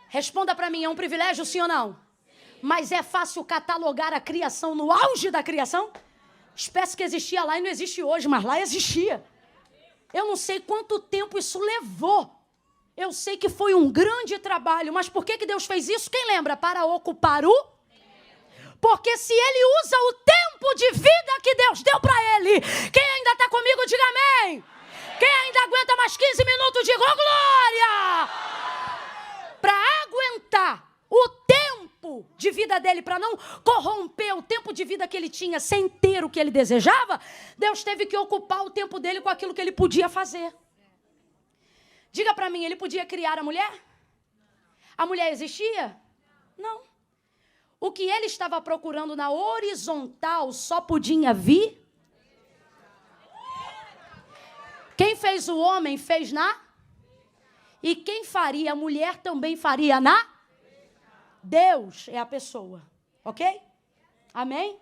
Responda para mim, é um privilégio sim ou não? Mas é fácil catalogar a criação no auge da criação? Espécie que existia lá e não existe hoje, mas lá existia. Eu não sei quanto tempo isso levou. Eu sei que foi um grande trabalho, mas por que Deus fez isso? Quem lembra? Para ocupar o... Porque se Ele usa o tempo de vida que Deus deu para Ele, quem ainda está comigo, diga amém. Quem ainda aguenta mais 15 minutos, diga oh, glória. Para aguentar o tempo de vida dele, para não corromper o tempo de vida que ele tinha sem ter o que ele desejava, Deus teve que ocupar o tempo dele com aquilo que ele podia fazer. Diga para mim, ele podia criar a mulher? A mulher existia? Não. O que ele estava procurando na horizontal só podia vir? Quem fez o homem fez na? E quem faria a mulher também faria na? Deus é a pessoa. Ok? Amém?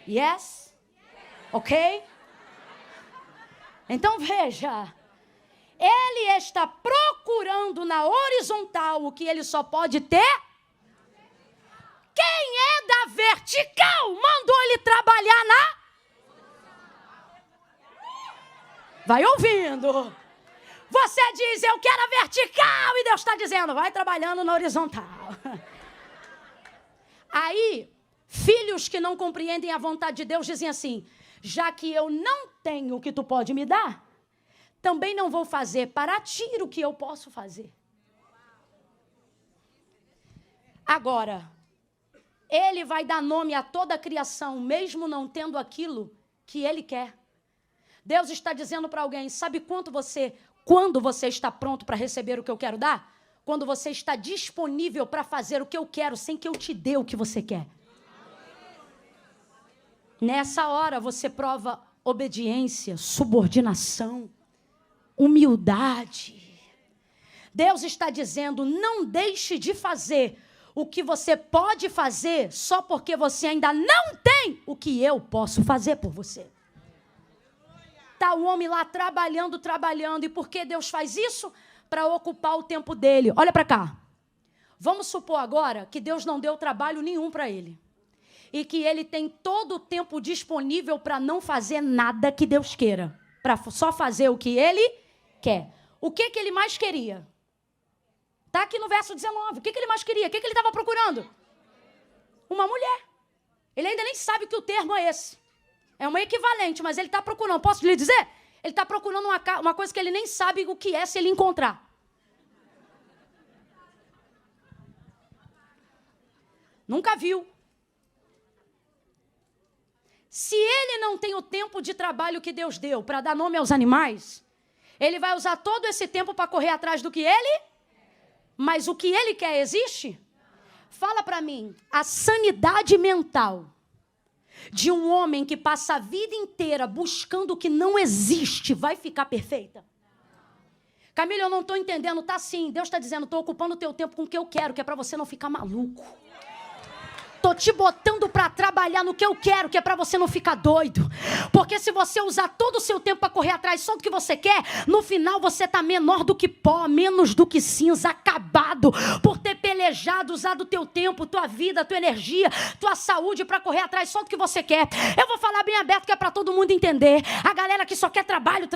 Yes? Ok? Então veja. Ele está procurando na horizontal o que ele só pode ter? Quem é da vertical mandou ele trabalhar na? Vai ouvindo. Você diz, eu quero a vertical, e Deus está dizendo, vai trabalhando na horizontal. Aí, filhos que não compreendem a vontade de Deus dizem assim, já que eu não tenho o que tu pode me dar, também não vou fazer para ti o que eu posso fazer. Agora, Ele vai dar nome a toda a criação, mesmo não tendo aquilo que Ele quer. Deus está dizendo para alguém, sabe quando você está pronto para receber o que eu quero dar? Quando você está disponível para fazer o que eu quero, sem que eu te dê o que você quer. Nessa hora você prova obediência, subordinação, humildade. Deus está dizendo, não deixe de fazer o que você pode fazer só porque você ainda não tem o que eu posso fazer por você. Está o homem lá trabalhando. E por que Deus faz isso? Para ocupar o tempo dele. Olha para cá. Vamos supor agora que Deus não deu trabalho nenhum para ele. E que ele tem todo o tempo disponível para não fazer nada que Deus queira. Para só fazer o que ele quer. O que ele mais queria? Está aqui no verso 19. O que ele mais queria? O que ele estava procurando? Uma mulher. Ele ainda nem sabe que o termo é esse. É uma equivalente, mas ele está procurando. Posso lhe dizer? Ele está procurando uma coisa que ele nem sabe o que é se ele encontrar. Nunca viu. Se ele não tem o tempo de trabalho que Deus deu para dar nome aos animais, ele vai usar todo esse tempo para correr atrás do que ele... Mas o que ele quer existe? Fala para mim, a sanidade mental de um homem que passa a vida inteira buscando o que não existe vai ficar perfeita? Camila, eu não estou entendendo. Tá sim, Deus está dizendo, estou ocupando o teu tempo com o que eu quero, que é para você não ficar maluco. Estou te botando para trabalhar no que eu quero, que é para você não ficar doido. Porque se você usar todo o seu tempo para correr atrás só do que você quer, no final você está menor do que pó, menos do que cinza, acabado por ter pelejado, usado o teu tempo, tua vida, tua energia, tua saúde para correr atrás só do que você quer. Eu vou falar bem aberto que é para todo mundo entender. A galera que só quer trabalho,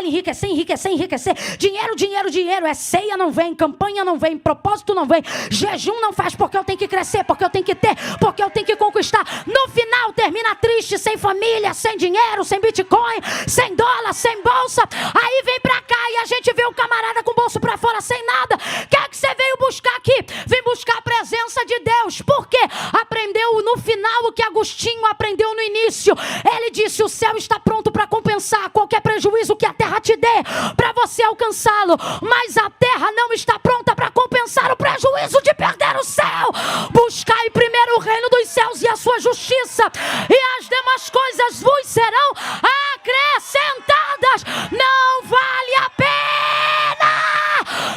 enriquecer. Dinheiro. É ceia, não vem. Campanha, não vem. Propósito, não vem. Jejum não faz porque eu tenho que crescer, porque eu tenho que ter, porque eu tenho que conquistar. No final termina triste, sem família, sem dinheiro, sem Bitcoin, sem dólar, sem bolsa. Aí vem pra cá e a gente vê o camarada com o bolso pra fora, sem nada. O que é que você veio buscar aqui? Vem buscar a presença de Deus. Por quê? Aprendeu no final o que Agostinho aprendeu no início. Ele disse, o céu está pronto para compensar qualquer prejuízo que a terra te dê, para você alcançá-lo. Mas a terra não está pronta para compensar o prejuízo de perder o céu. Buscai primeiro o reino dos céus e a sua justiça, e as demais coisas vos serão acrescentadas. Não vale a pena,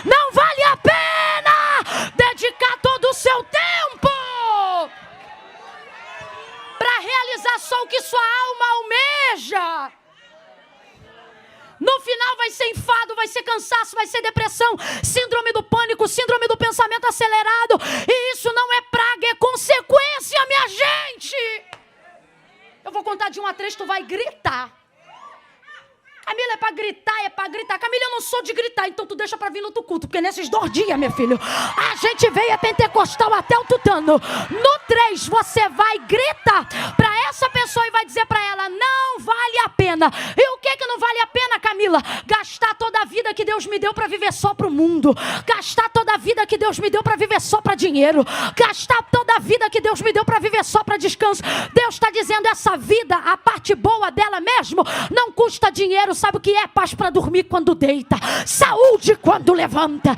não vale a pena dedicar todo o seu tempo para realizar só o que sua alma almeja. No final vai ser enfado, vai ser cansaço, vai ser depressão, síndrome do pânico, síndrome do pensamento acelerado. E isso não é praga, é consequência, minha gente. Eu vou contar de 1 a 3, tu vai gritar. Camila, é pra gritar. Camila, eu não sou de gritar, então tu deixa pra vir no outro culto, porque nesses 2 dias, meu filho, a gente veio a pentecostal até o tutano. No 3, você vai gritar pra essa pessoa e vai dizer pra ela, não vale a pena. E o que não vale a pena, Camila? Gastar toda a vida que Deus me deu pra viver só pro mundo. Gastar toda a vida que Deus me deu pra viver só pra dinheiro. Gastar toda a vida que Deus me deu pra viver só pra descanso. Deus está dizendo, essa vida, a parte boa dela mesmo, não custa dinheiro. Sabe o que é? Paz para dormir quando deita, saúde quando levanta,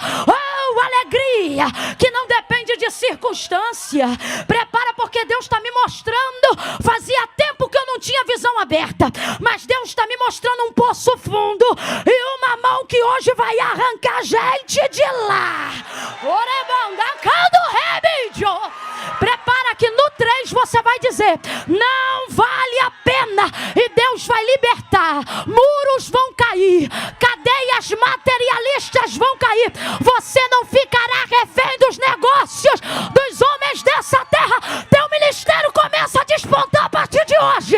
alegria que não depende de circunstância. Prepara, porque Deus está me mostrando. Fazia tempo que eu não tinha visão aberta, mas Deus está me mostrando um poço fundo e uma mão que hoje vai arrancar gente de lá. Prepara que no 3 você vai dizer, não vale a pena, e Deus vai libertar. Muros vão cair, cadeias materialistas vão cair. Você não ficará refém dos negócios dos homens dessa terra. Teu ministério começa a despontar a partir de hoje.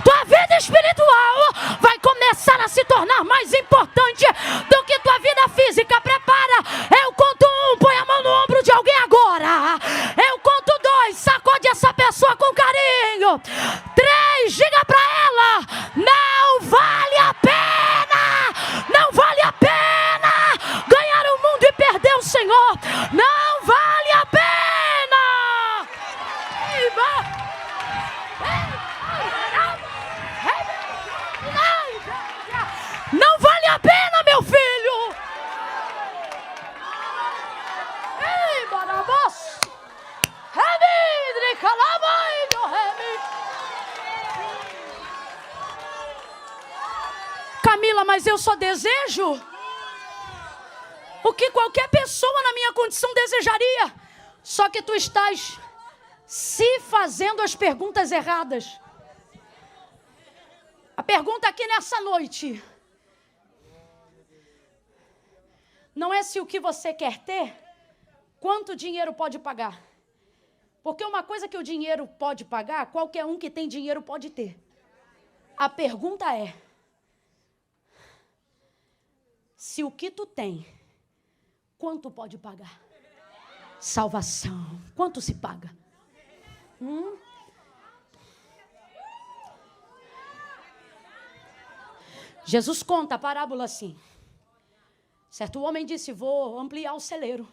Tua vida espiritual vai começar a se tornar mais importante do que tua vida física. Prepara, eu conto 1, põe a mão no ombro de alguém agora. Eu conto 2, sacode essa pessoa com carinho. 3, diga pra ela, não vale a pena, não vale a pena ganhar o mundo e perder o Senhor. Não vale a pena. Não vale a pena, meu filho. Ei, barabos. Camila, mas eu só desejo o que qualquer pessoa na minha condição desejaria. Só que tu estás se fazendo as perguntas erradas. A pergunta aqui nessa noite não é se o que você quer ter, quanto dinheiro pode pagar. Porque uma coisa que o dinheiro pode pagar, qualquer um que tem dinheiro pode ter. A pergunta é, se o que tu tem, quanto pode pagar? Salvação, quanto se paga? Jesus conta a parábola assim. Certo homem disse, vou ampliar o celeiro.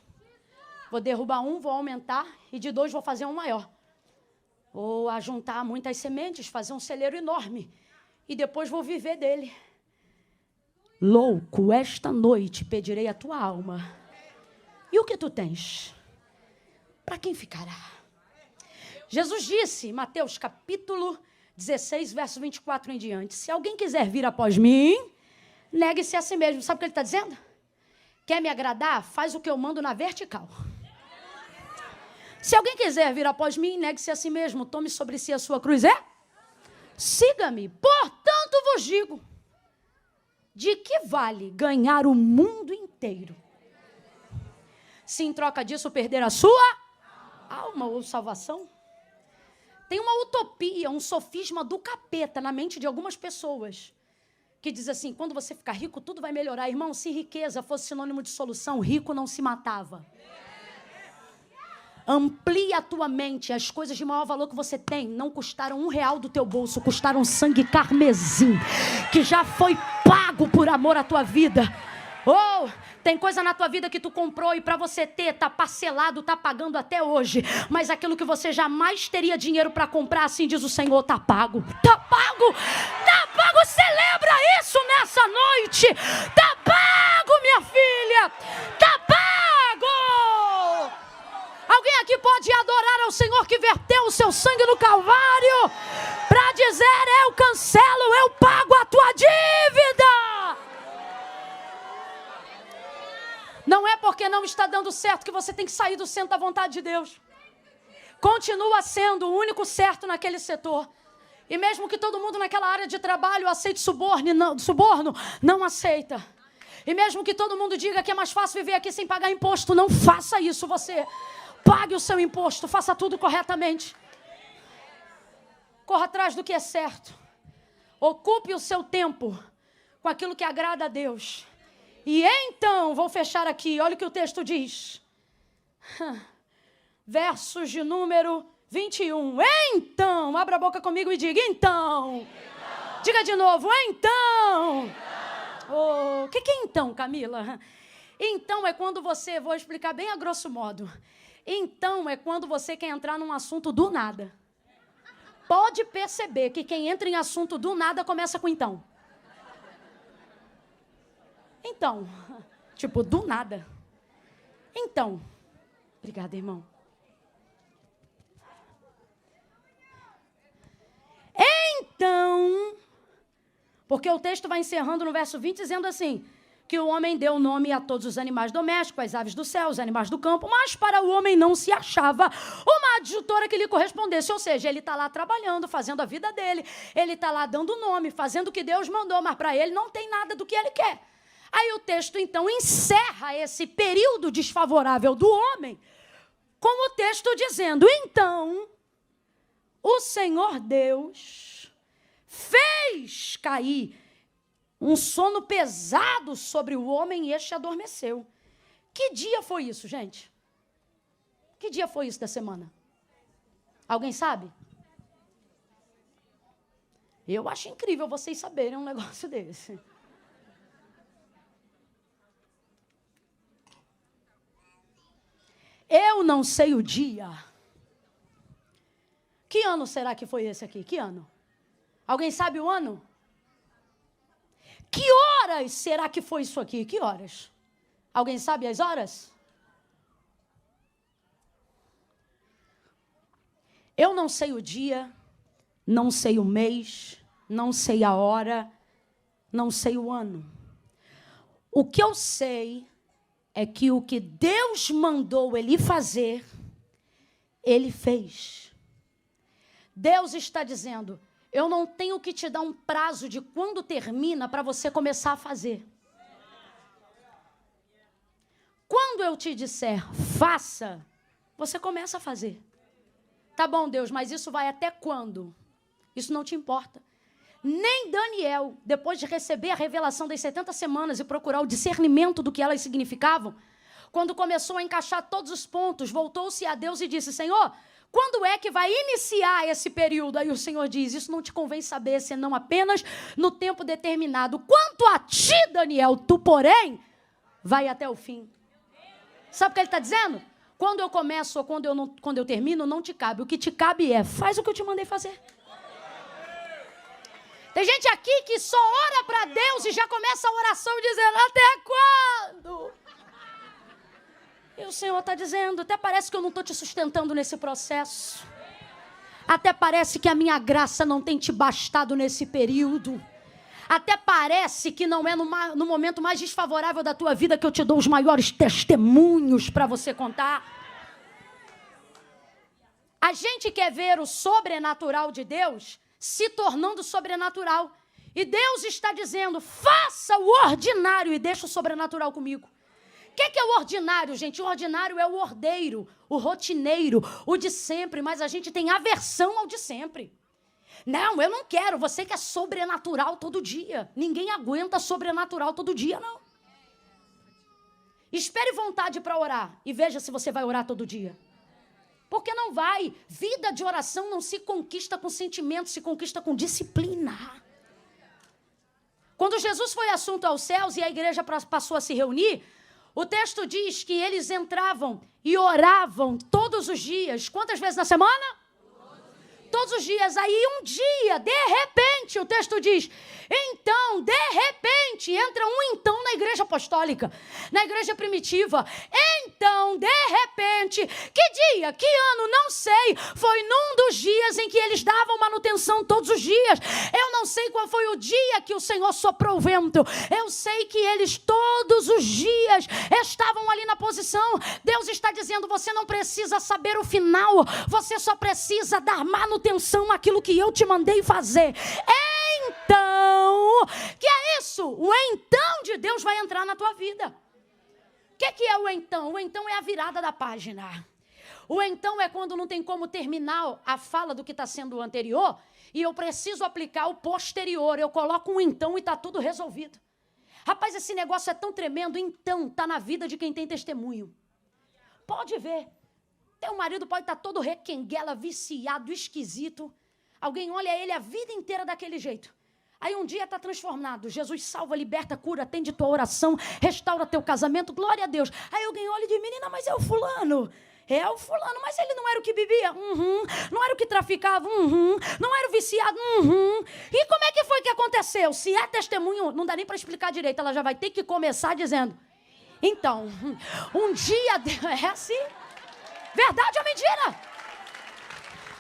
Vou derrubar um, vou aumentar, e de 2 vou fazer um maior. Vou ajuntar muitas sementes, fazer um celeiro enorme, e depois vou viver dele. Louco, esta noite pedirei a tua alma. E o que tu tens? Para quem ficará? Jesus disse, Mateus capítulo 16, verso 24 em diante, se alguém quiser vir após mim, negue-se a si mesmo. Sabe o que ele está dizendo? Quer me agradar? Faz o que eu mando na vertical. Se alguém quiser vir após mim, negue-se a si mesmo, tome sobre si a sua cruz, siga-me. Portanto vos digo, de que vale ganhar o mundo inteiro, se em troca disso perder a sua alma ou salvação? Tem uma utopia, um sofisma do capeta na mente de algumas pessoas, que diz assim, quando você ficar rico, tudo vai melhorar. Irmão, se riqueza fosse sinônimo de solução, rico não se matava. Amplie a tua mente. As coisas de maior valor que você tem não custaram R$1 do teu bolso, custaram sangue carmesim, que já foi pago por amor à tua vida. Tem coisa na tua vida que tu comprou e para você ter, tá parcelado, tá pagando até hoje. Mas aquilo que você jamais teria dinheiro para comprar, assim diz o Senhor, tá pago. Tá pago, tá pago. Celebra isso nessa noite. Tá pago, minha filha. Tá pago. Alguém aqui pode adorar ao Senhor que verteu o seu sangue no Calvário para dizer, eu cancelo, eu pago a tua dívida. Não é porque não está dando certo que você tem que sair do centro da vontade de Deus. Continua sendo o único certo naquele setor. E mesmo que todo mundo naquela área de trabalho aceite suborno, não aceita. E mesmo que todo mundo diga que é mais fácil viver aqui sem pagar imposto, não faça isso você. Pague o seu imposto, faça tudo corretamente. Corra atrás do que é certo. Ocupe o seu tempo com aquilo que agrada a Deus. E então, vou fechar aqui, olha o que o texto diz. Versos de número 21. Então, abra a boca comigo e diga, então. Diga de novo, então. O que é então, Camila? Então é quando você, vou explicar bem a grosso modo. Então é quando você quer entrar num assunto do nada. Pode perceber que quem entra em assunto do nada começa com então. Então, tipo, do nada. Então, obrigada, irmão. Então, porque o texto vai encerrando no verso 20, dizendo assim, que o homem deu nome a todos os animais domésticos, as aves do céu, os animais do campo, mas para o homem não se achava uma adjutora que lhe correspondesse, ou seja, ele está lá trabalhando, fazendo a vida dele, ele está lá dando nome, fazendo o que Deus mandou, mas para ele não tem nada do que ele quer. Aí o texto, então, encerra esse período desfavorável do homem com o texto dizendo, então, o Senhor Deus fez cair um sono pesado sobre o homem e este adormeceu. Que dia foi isso, gente? Que dia foi isso da semana? Alguém sabe? Eu acho incrível vocês saberem um negócio desse. Eu não sei o dia. Que ano será que foi esse aqui? Que ano? Alguém sabe o ano? Que horas será que foi isso aqui? Que horas? Alguém sabe as horas? Eu não sei o dia, não sei o mês, não sei a hora, não sei o ano. O que eu sei é que o que Deus mandou ele fazer, ele fez. Deus está dizendo, eu não tenho que te dar um prazo de quando termina para você começar a fazer. Quando eu te disser, faça, você começa a fazer. Tá bom, Deus, mas isso vai até quando? Isso não te importa. Nem Daniel, depois de receber a revelação das 70 semanas e procurar o discernimento do que elas significavam, quando começou a encaixar todos os pontos, voltou-se a Deus e disse, Senhor, quando é que vai iniciar esse período? Aí o Senhor diz, isso não te convém saber, senão apenas no tempo determinado. Quanto a ti, Daniel, tu, porém, vai até o fim. Sabe o que ele está dizendo? Quando eu começo ou quando eu termino, não te cabe. O que te cabe é, faz o que eu te mandei fazer. Tem gente aqui que só ora para Deus e já começa a oração dizendo, até quando? E o Senhor está dizendo, até parece que eu não estou te sustentando nesse processo. Até parece que a minha graça não tem te bastado nesse período. Até parece que não é no momento mais desfavorável da tua vida que eu te dou os maiores testemunhos para você contar. A gente quer ver o sobrenatural de Deus se tornando sobrenatural. E Deus está dizendo, faça o ordinário e deixa o sobrenatural comigo. O que é o ordinário, gente? O ordinário é o ordeiro, o rotineiro, o de sempre. Mas a gente tem aversão ao de sempre. Não, eu não quero. Você quer sobrenatural todo dia. Ninguém aguenta sobrenatural todo dia, não. Espere vontade para orar e veja se você vai orar todo dia. Porque não vai. Vida de oração não se conquista com sentimento, se conquista com disciplina. Quando Jesus foi assunto aos céus e a igreja passou a se reunir, o texto diz que eles entravam e oravam todos os dias. Quantas vezes na semana? Todos os dias. Aí um dia, de repente, o texto diz, então, de repente, entra um então na igreja apostólica, na igreja primitiva. Então, de repente, que dia, que ano, não sei, foi num dos dias em que eles davam manutenção todos os dias. Eu não sei qual foi o dia que o Senhor soprou o vento. Eu sei que eles todos os dias estavam ali na posição. Deus está dizendo, você não precisa saber o final, você só precisa dar manutenção àquilo que eu te mandei fazer. Então, que é isso? O então de Deus vai entrar na tua vida. O que é o então? O então é a virada da página. O então é quando não tem como terminar a fala do que está sendo o anterior e eu preciso aplicar o posterior. Eu coloco um então e está tudo resolvido. Rapaz, esse negócio é tão tremendo. Então, está na vida de quem tem testemunho. Pode ver. Teu marido pode estar todo requenguela, viciado, esquisito. Alguém olha ele a vida inteira daquele jeito. Aí um dia está transformado. Jesus salva, liberta, cura, atende tua oração, restaura teu casamento, glória a Deus. Aí alguém olha e diz, menina, mas é o fulano. É o fulano, mas ele não era o que bebia? Não era o que traficava? Não era o viciado? E como é que foi que aconteceu? Se é testemunho, não dá nem para explicar direito. Ela já vai ter que começar dizendo, então, um dia... É assim? Verdade ou mentira?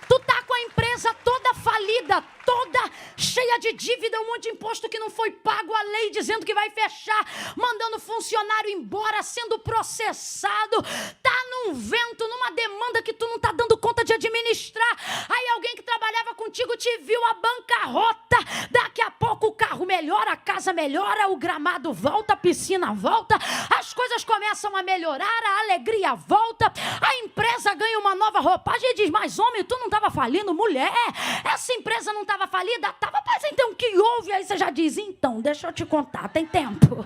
Tu tá com a empresa toda falida, toda cheia de dívida, um monte de imposto que não foi pago, a lei dizendo que vai fechar, mandando funcionário embora, sendo processado, tá num vento, numa demanda que tu não tá dando conta de administrar. Aí alguém que trabalhava contigo te viu a bancarrota, daqui a pouco o carro melhora, a casa melhora, o gramado volta, a piscina volta, as coisas começam a melhorar, a alegria volta, a empresa ganha uma nova roupagem e diz, mas homem, tu não estava falindo? Mulher, essa empresa não estava falida? Estava, mas então o que houve? Aí você já diz, então, deixa eu te contar, tem tempo.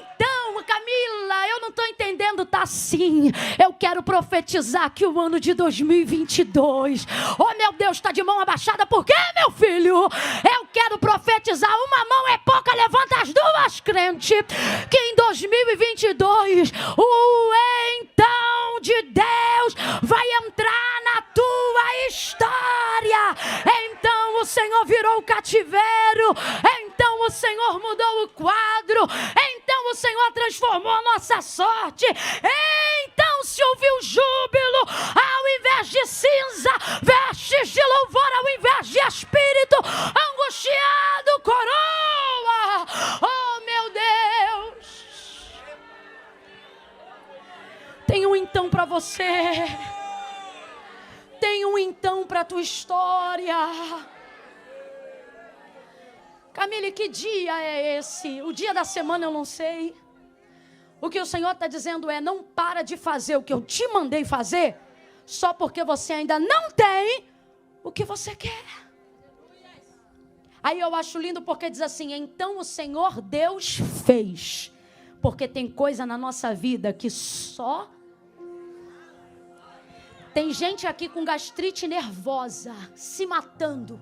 Então, Camila, eu não estou entendendo, tá sim. Eu quero profetizar que o ano de 2022, oh meu Deus, está de mão abaixada, por quê, meu filho? Eu quero profetizar, uma mão é pouca, levanta as duas, crente, que em 2022, o então de Deus vai entrar na tua história. Então o Senhor virou o cativeiro, então o Senhor mudou o quadro, então o Senhor transformou a nossa sorte, então se ouviu júbilo ao invés de cinza, vestes de louvor ao invés de espírito angustiado, coroa. Oh meu Deus, tem um então para você. Tem um então para a tua história. Camille, que dia é esse? O dia da semana eu não sei. O que o Senhor está dizendo é, não para de fazer o que eu te mandei fazer, só porque você ainda não tem o que você quer. Aí eu acho lindo porque diz assim, então o Senhor Deus fez. Porque tem coisa na nossa vida que só... Tem gente aqui com gastrite nervosa, se matando.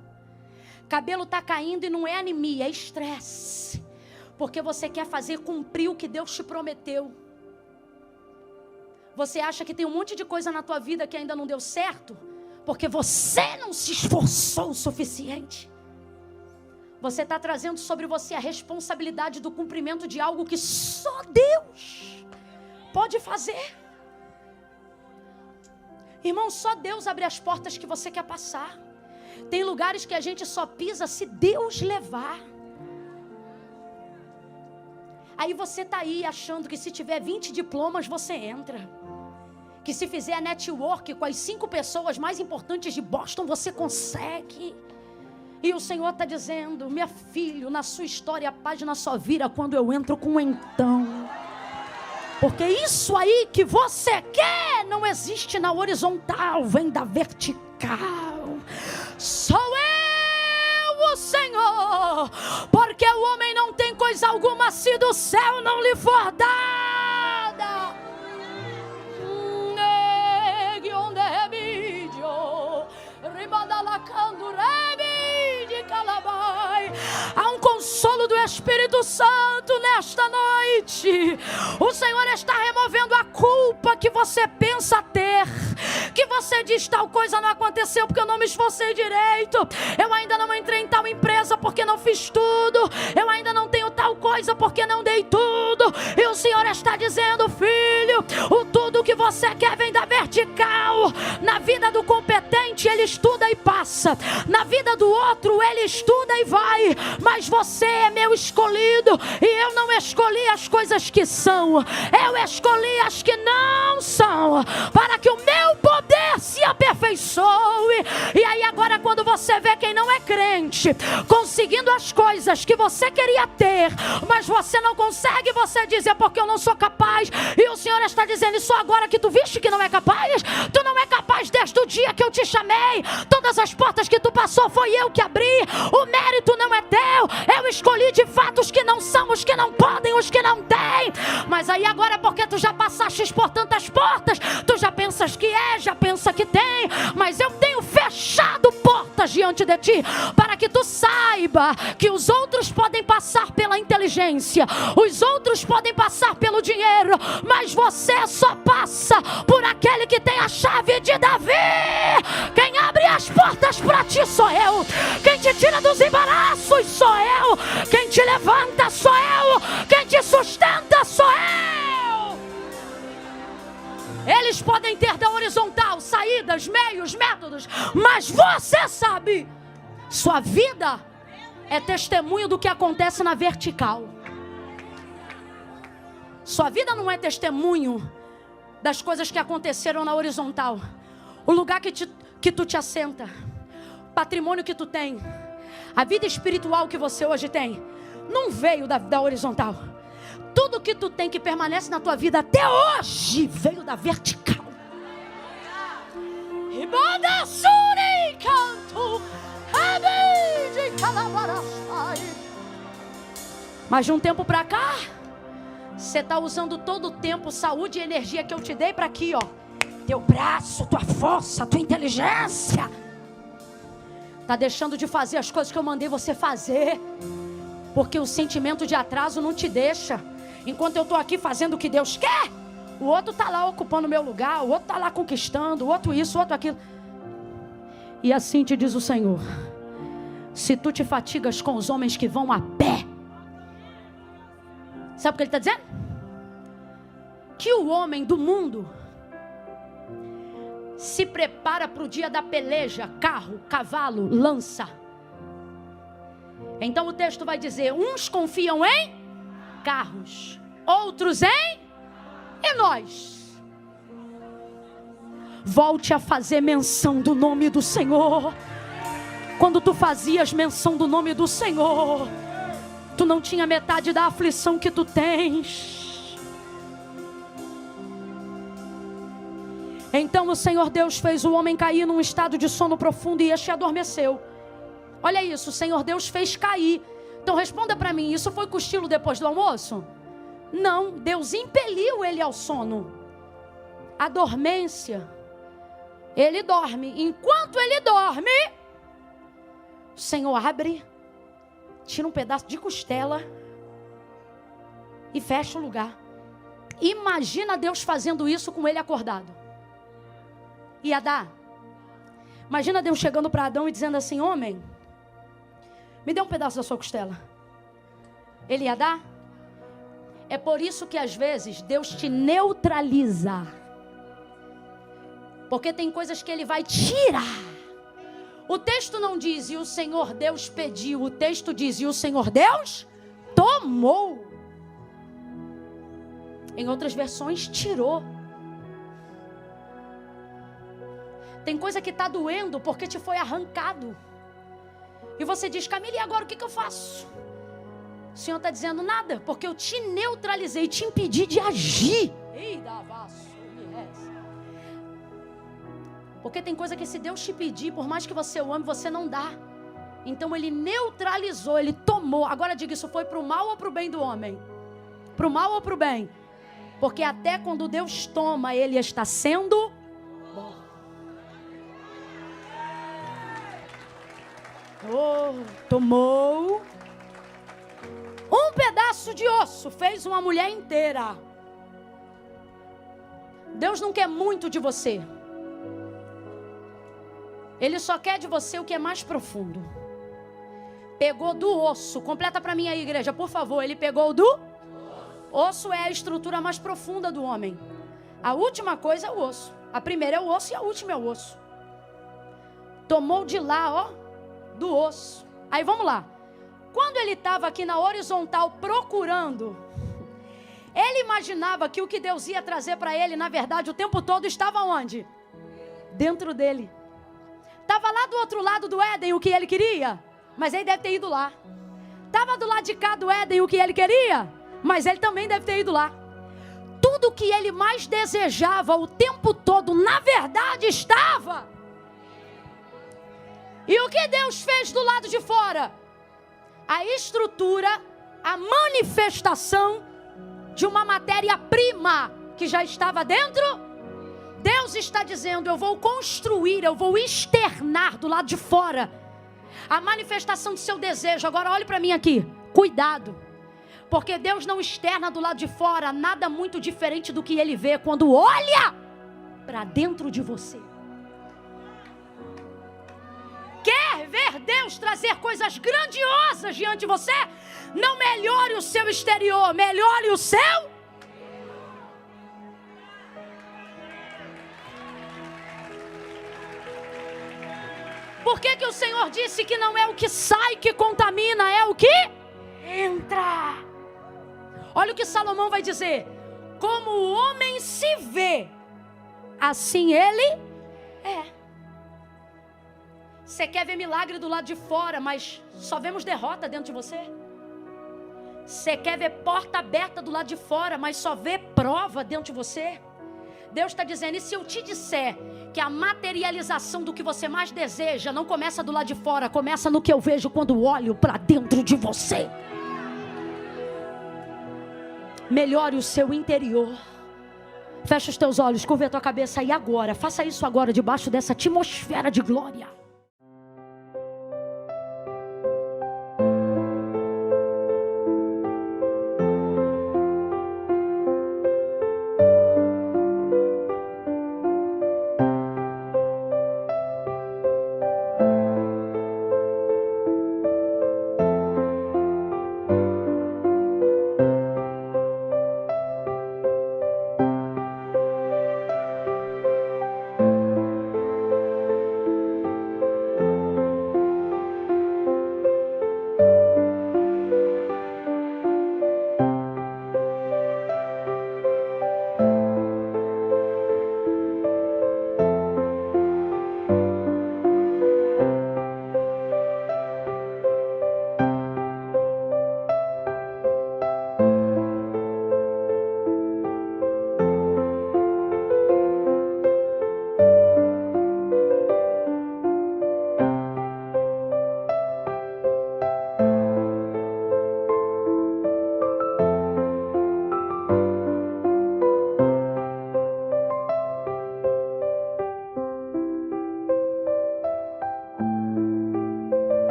Cabelo está caindo e não é anemia, é estresse. Porque você quer fazer cumprir o que Deus te prometeu. Você acha que tem um monte de coisa na tua vida que ainda não deu certo? Porque você não se esforçou o suficiente. Você está trazendo sobre você a responsabilidade do cumprimento de algo que só Deus pode fazer. Irmão, só Deus abre as portas que você quer passar. Tem lugares que a gente só pisa se Deus levar. Aí você está aí achando que se tiver 20 diplomas você entra. Que se fizer network com as 5 pessoas mais importantes de Boston você consegue. E o Senhor está dizendo: minha filha, na sua história a página só vira quando eu entro com um então. Porque isso aí que você quer não existe na horizontal, vem da vertical. Sou eu, o Senhor, porque o homem não tem coisa alguma se do céu não lhe for dada. Há um consolo do Espírito Santo nesta noite. O Senhor está removendo a culpa que você pensa ter, que você diz: tal coisa não aconteceu porque eu não me esforcei direito, eu ainda não entrei em tal empresa porque não fiz tudo, eu ainda não tenho tal coisa porque não dei tudo. E o Senhor está dizendo: filho, o tudo que você quer vem da vertical. Na vida do competente ele estuda e passa, na vida do outro ele estuda e vai, mas você é meu escolhido, e eu não escolhi as coisas que são, eu escolhi as que não são, para que o meu poder se aperfeiçoe. E aí agora, quando você vê quem não é crente conseguindo as coisas que você queria ter, mas você não consegue, você diz: é porque eu não sou capaz. E o Senhor está dizendo: isso agora que tu viste que não é capaz? Tu não é capaz desde o dia que eu te chamei. Todas as portas que tu passou foi eu que abri. O mérito não é teu. Eu escolhi de fato os que não são, os que não podem, os que não têm. Mas aí agora, porque tu já passaste por tantas portas, tu já pensas que já pensa que tem, mas eu tenho fechado portas diante de ti, para que tu saiba que os outros podem passar pela inteligência, os outros podem passar pelo dinheiro, mas você só passa por aquele que tem a chave de Davi. Quem abre as portas para ti sou eu, quem te tira dos embaraços sou eu, quem te levanta sou eu, quem te sustenta sou eu. Eles podem ter da horizontal saídas, meios, métodos, mas você sabe, sua vida é testemunho do que acontece na vertical. Sua vida não é testemunho das coisas que aconteceram na horizontal. O lugar que tu te assenta, o patrimônio que tu tem, a vida espiritual que você hoje tem, não veio da horizontal. Tudo que tu tem que permanece na tua vida até hoje veio da vertical. Mas de um tempo pra cá, você está usando todo o tempo, saúde e energia que eu te dei para aqui, ó. Teu braço, tua força, tua inteligência. Está deixando de fazer as coisas que eu mandei você fazer, porque o sentimento de atraso não te deixa. Enquanto eu estou aqui fazendo o que Deus quer, o outro está lá ocupando o meu lugar, o outro está lá conquistando, o outro isso, o outro aquilo. E assim te diz o Senhor: se tu te fatigas com os homens que vão a pé, sabe o que ele está dizendo? Que o homem do mundo se prepara para o dia da peleja, carro, cavalo, lança. Então o texto vai dizer: uns confiam em carros, outros em... E nós? Volte a fazer menção do nome do Senhor. Quando tu fazias menção do nome do Senhor, tu não tinha metade da aflição que tu tens. Então o Senhor Deus fez o homem cair num estado de sono profundo e este adormeceu. Olha isso, o Senhor Deus fez cair. Então responda para mim, isso foi cochilo depois do almoço? Não, Deus impeliu ele ao sono. A dormência, ele dorme. Enquanto ele dorme, o Senhor abre, tira um pedaço de costela e fecha o lugar. Imagina Deus fazendo isso com ele acordado. Ia dar. Imagina Deus chegando para Adão e dizendo assim: homem, me dê um pedaço da sua costela. Ele ia dar? É por isso que às vezes Deus te neutraliza. Porque tem coisas que Ele vai tirar. O texto não diz: e o Senhor Deus pediu. O texto diz: e o Senhor Deus tomou. Em outras versões, tirou. Tem coisa que está doendo porque te foi arrancado. E você diz, Camila, e agora o que eu faço? O Senhor está dizendo nada, porque eu te neutralizei, te impedi de agir. Porque tem coisa que se Deus te pedir, por mais que você o ame, você não dá. Então Ele neutralizou, Ele tomou. Agora diga, isso foi para o mal ou para o bem do homem? Para o mal ou para o bem? Porque até quando Deus toma, Ele está sendo bom. Tomou um pedaço de osso, fez uma mulher inteira. Deus não quer muito de você. Ele só quer de você o que é mais profundo. Pegou do osso. Completa para mim aí, igreja, por favor. Ele pegou do osso. É a estrutura mais profunda do homem. A última coisa é o osso. A primeira é o osso e a última é o osso. Tomou de lá, ó, do osso. Aí vamos lá. Quando ele estava aqui na horizontal procurando, ele imaginava que o que Deus ia trazer para ele, na verdade, o tempo todo estava onde? Dentro dele. Estava lá do outro lado do Éden o que ele queria, mas ele deve ter ido lá. Estava do lado de cá do Éden o que ele queria, mas ele também deve ter ido lá. Tudo que ele mais desejava o tempo todo, na verdade, estava. E o que Deus fez do lado de fora? A estrutura, a manifestação de uma matéria-prima que já estava dentro. Deus está dizendo, eu vou construir, eu vou externar do lado de fora a manifestação do seu desejo. Agora olhe para mim aqui, cuidado, porque Deus não externa do lado de fora nada muito diferente do que Ele vê quando olha para dentro de você. Quer ver Deus trazer coisas grandiosas diante de você? Não melhore o seu exterior, melhore o seu. Por que o Senhor disse que não é o que sai que contamina, é o que entra? Olha o que Salomão vai dizer. Como o homem se vê, assim ele é. Você quer ver milagre do lado de fora, mas só vemos derrota dentro de você? Você quer ver porta aberta do lado de fora, mas só vê prova dentro de você? Deus está dizendo, e se eu te disser que a materialização do que você mais deseja não começa do lado de fora, começa no que eu vejo quando olho para dentro de você? Melhore o seu interior. Fecha os teus olhos, curva a tua cabeça e agora, faça isso agora debaixo dessa atmosfera de glória.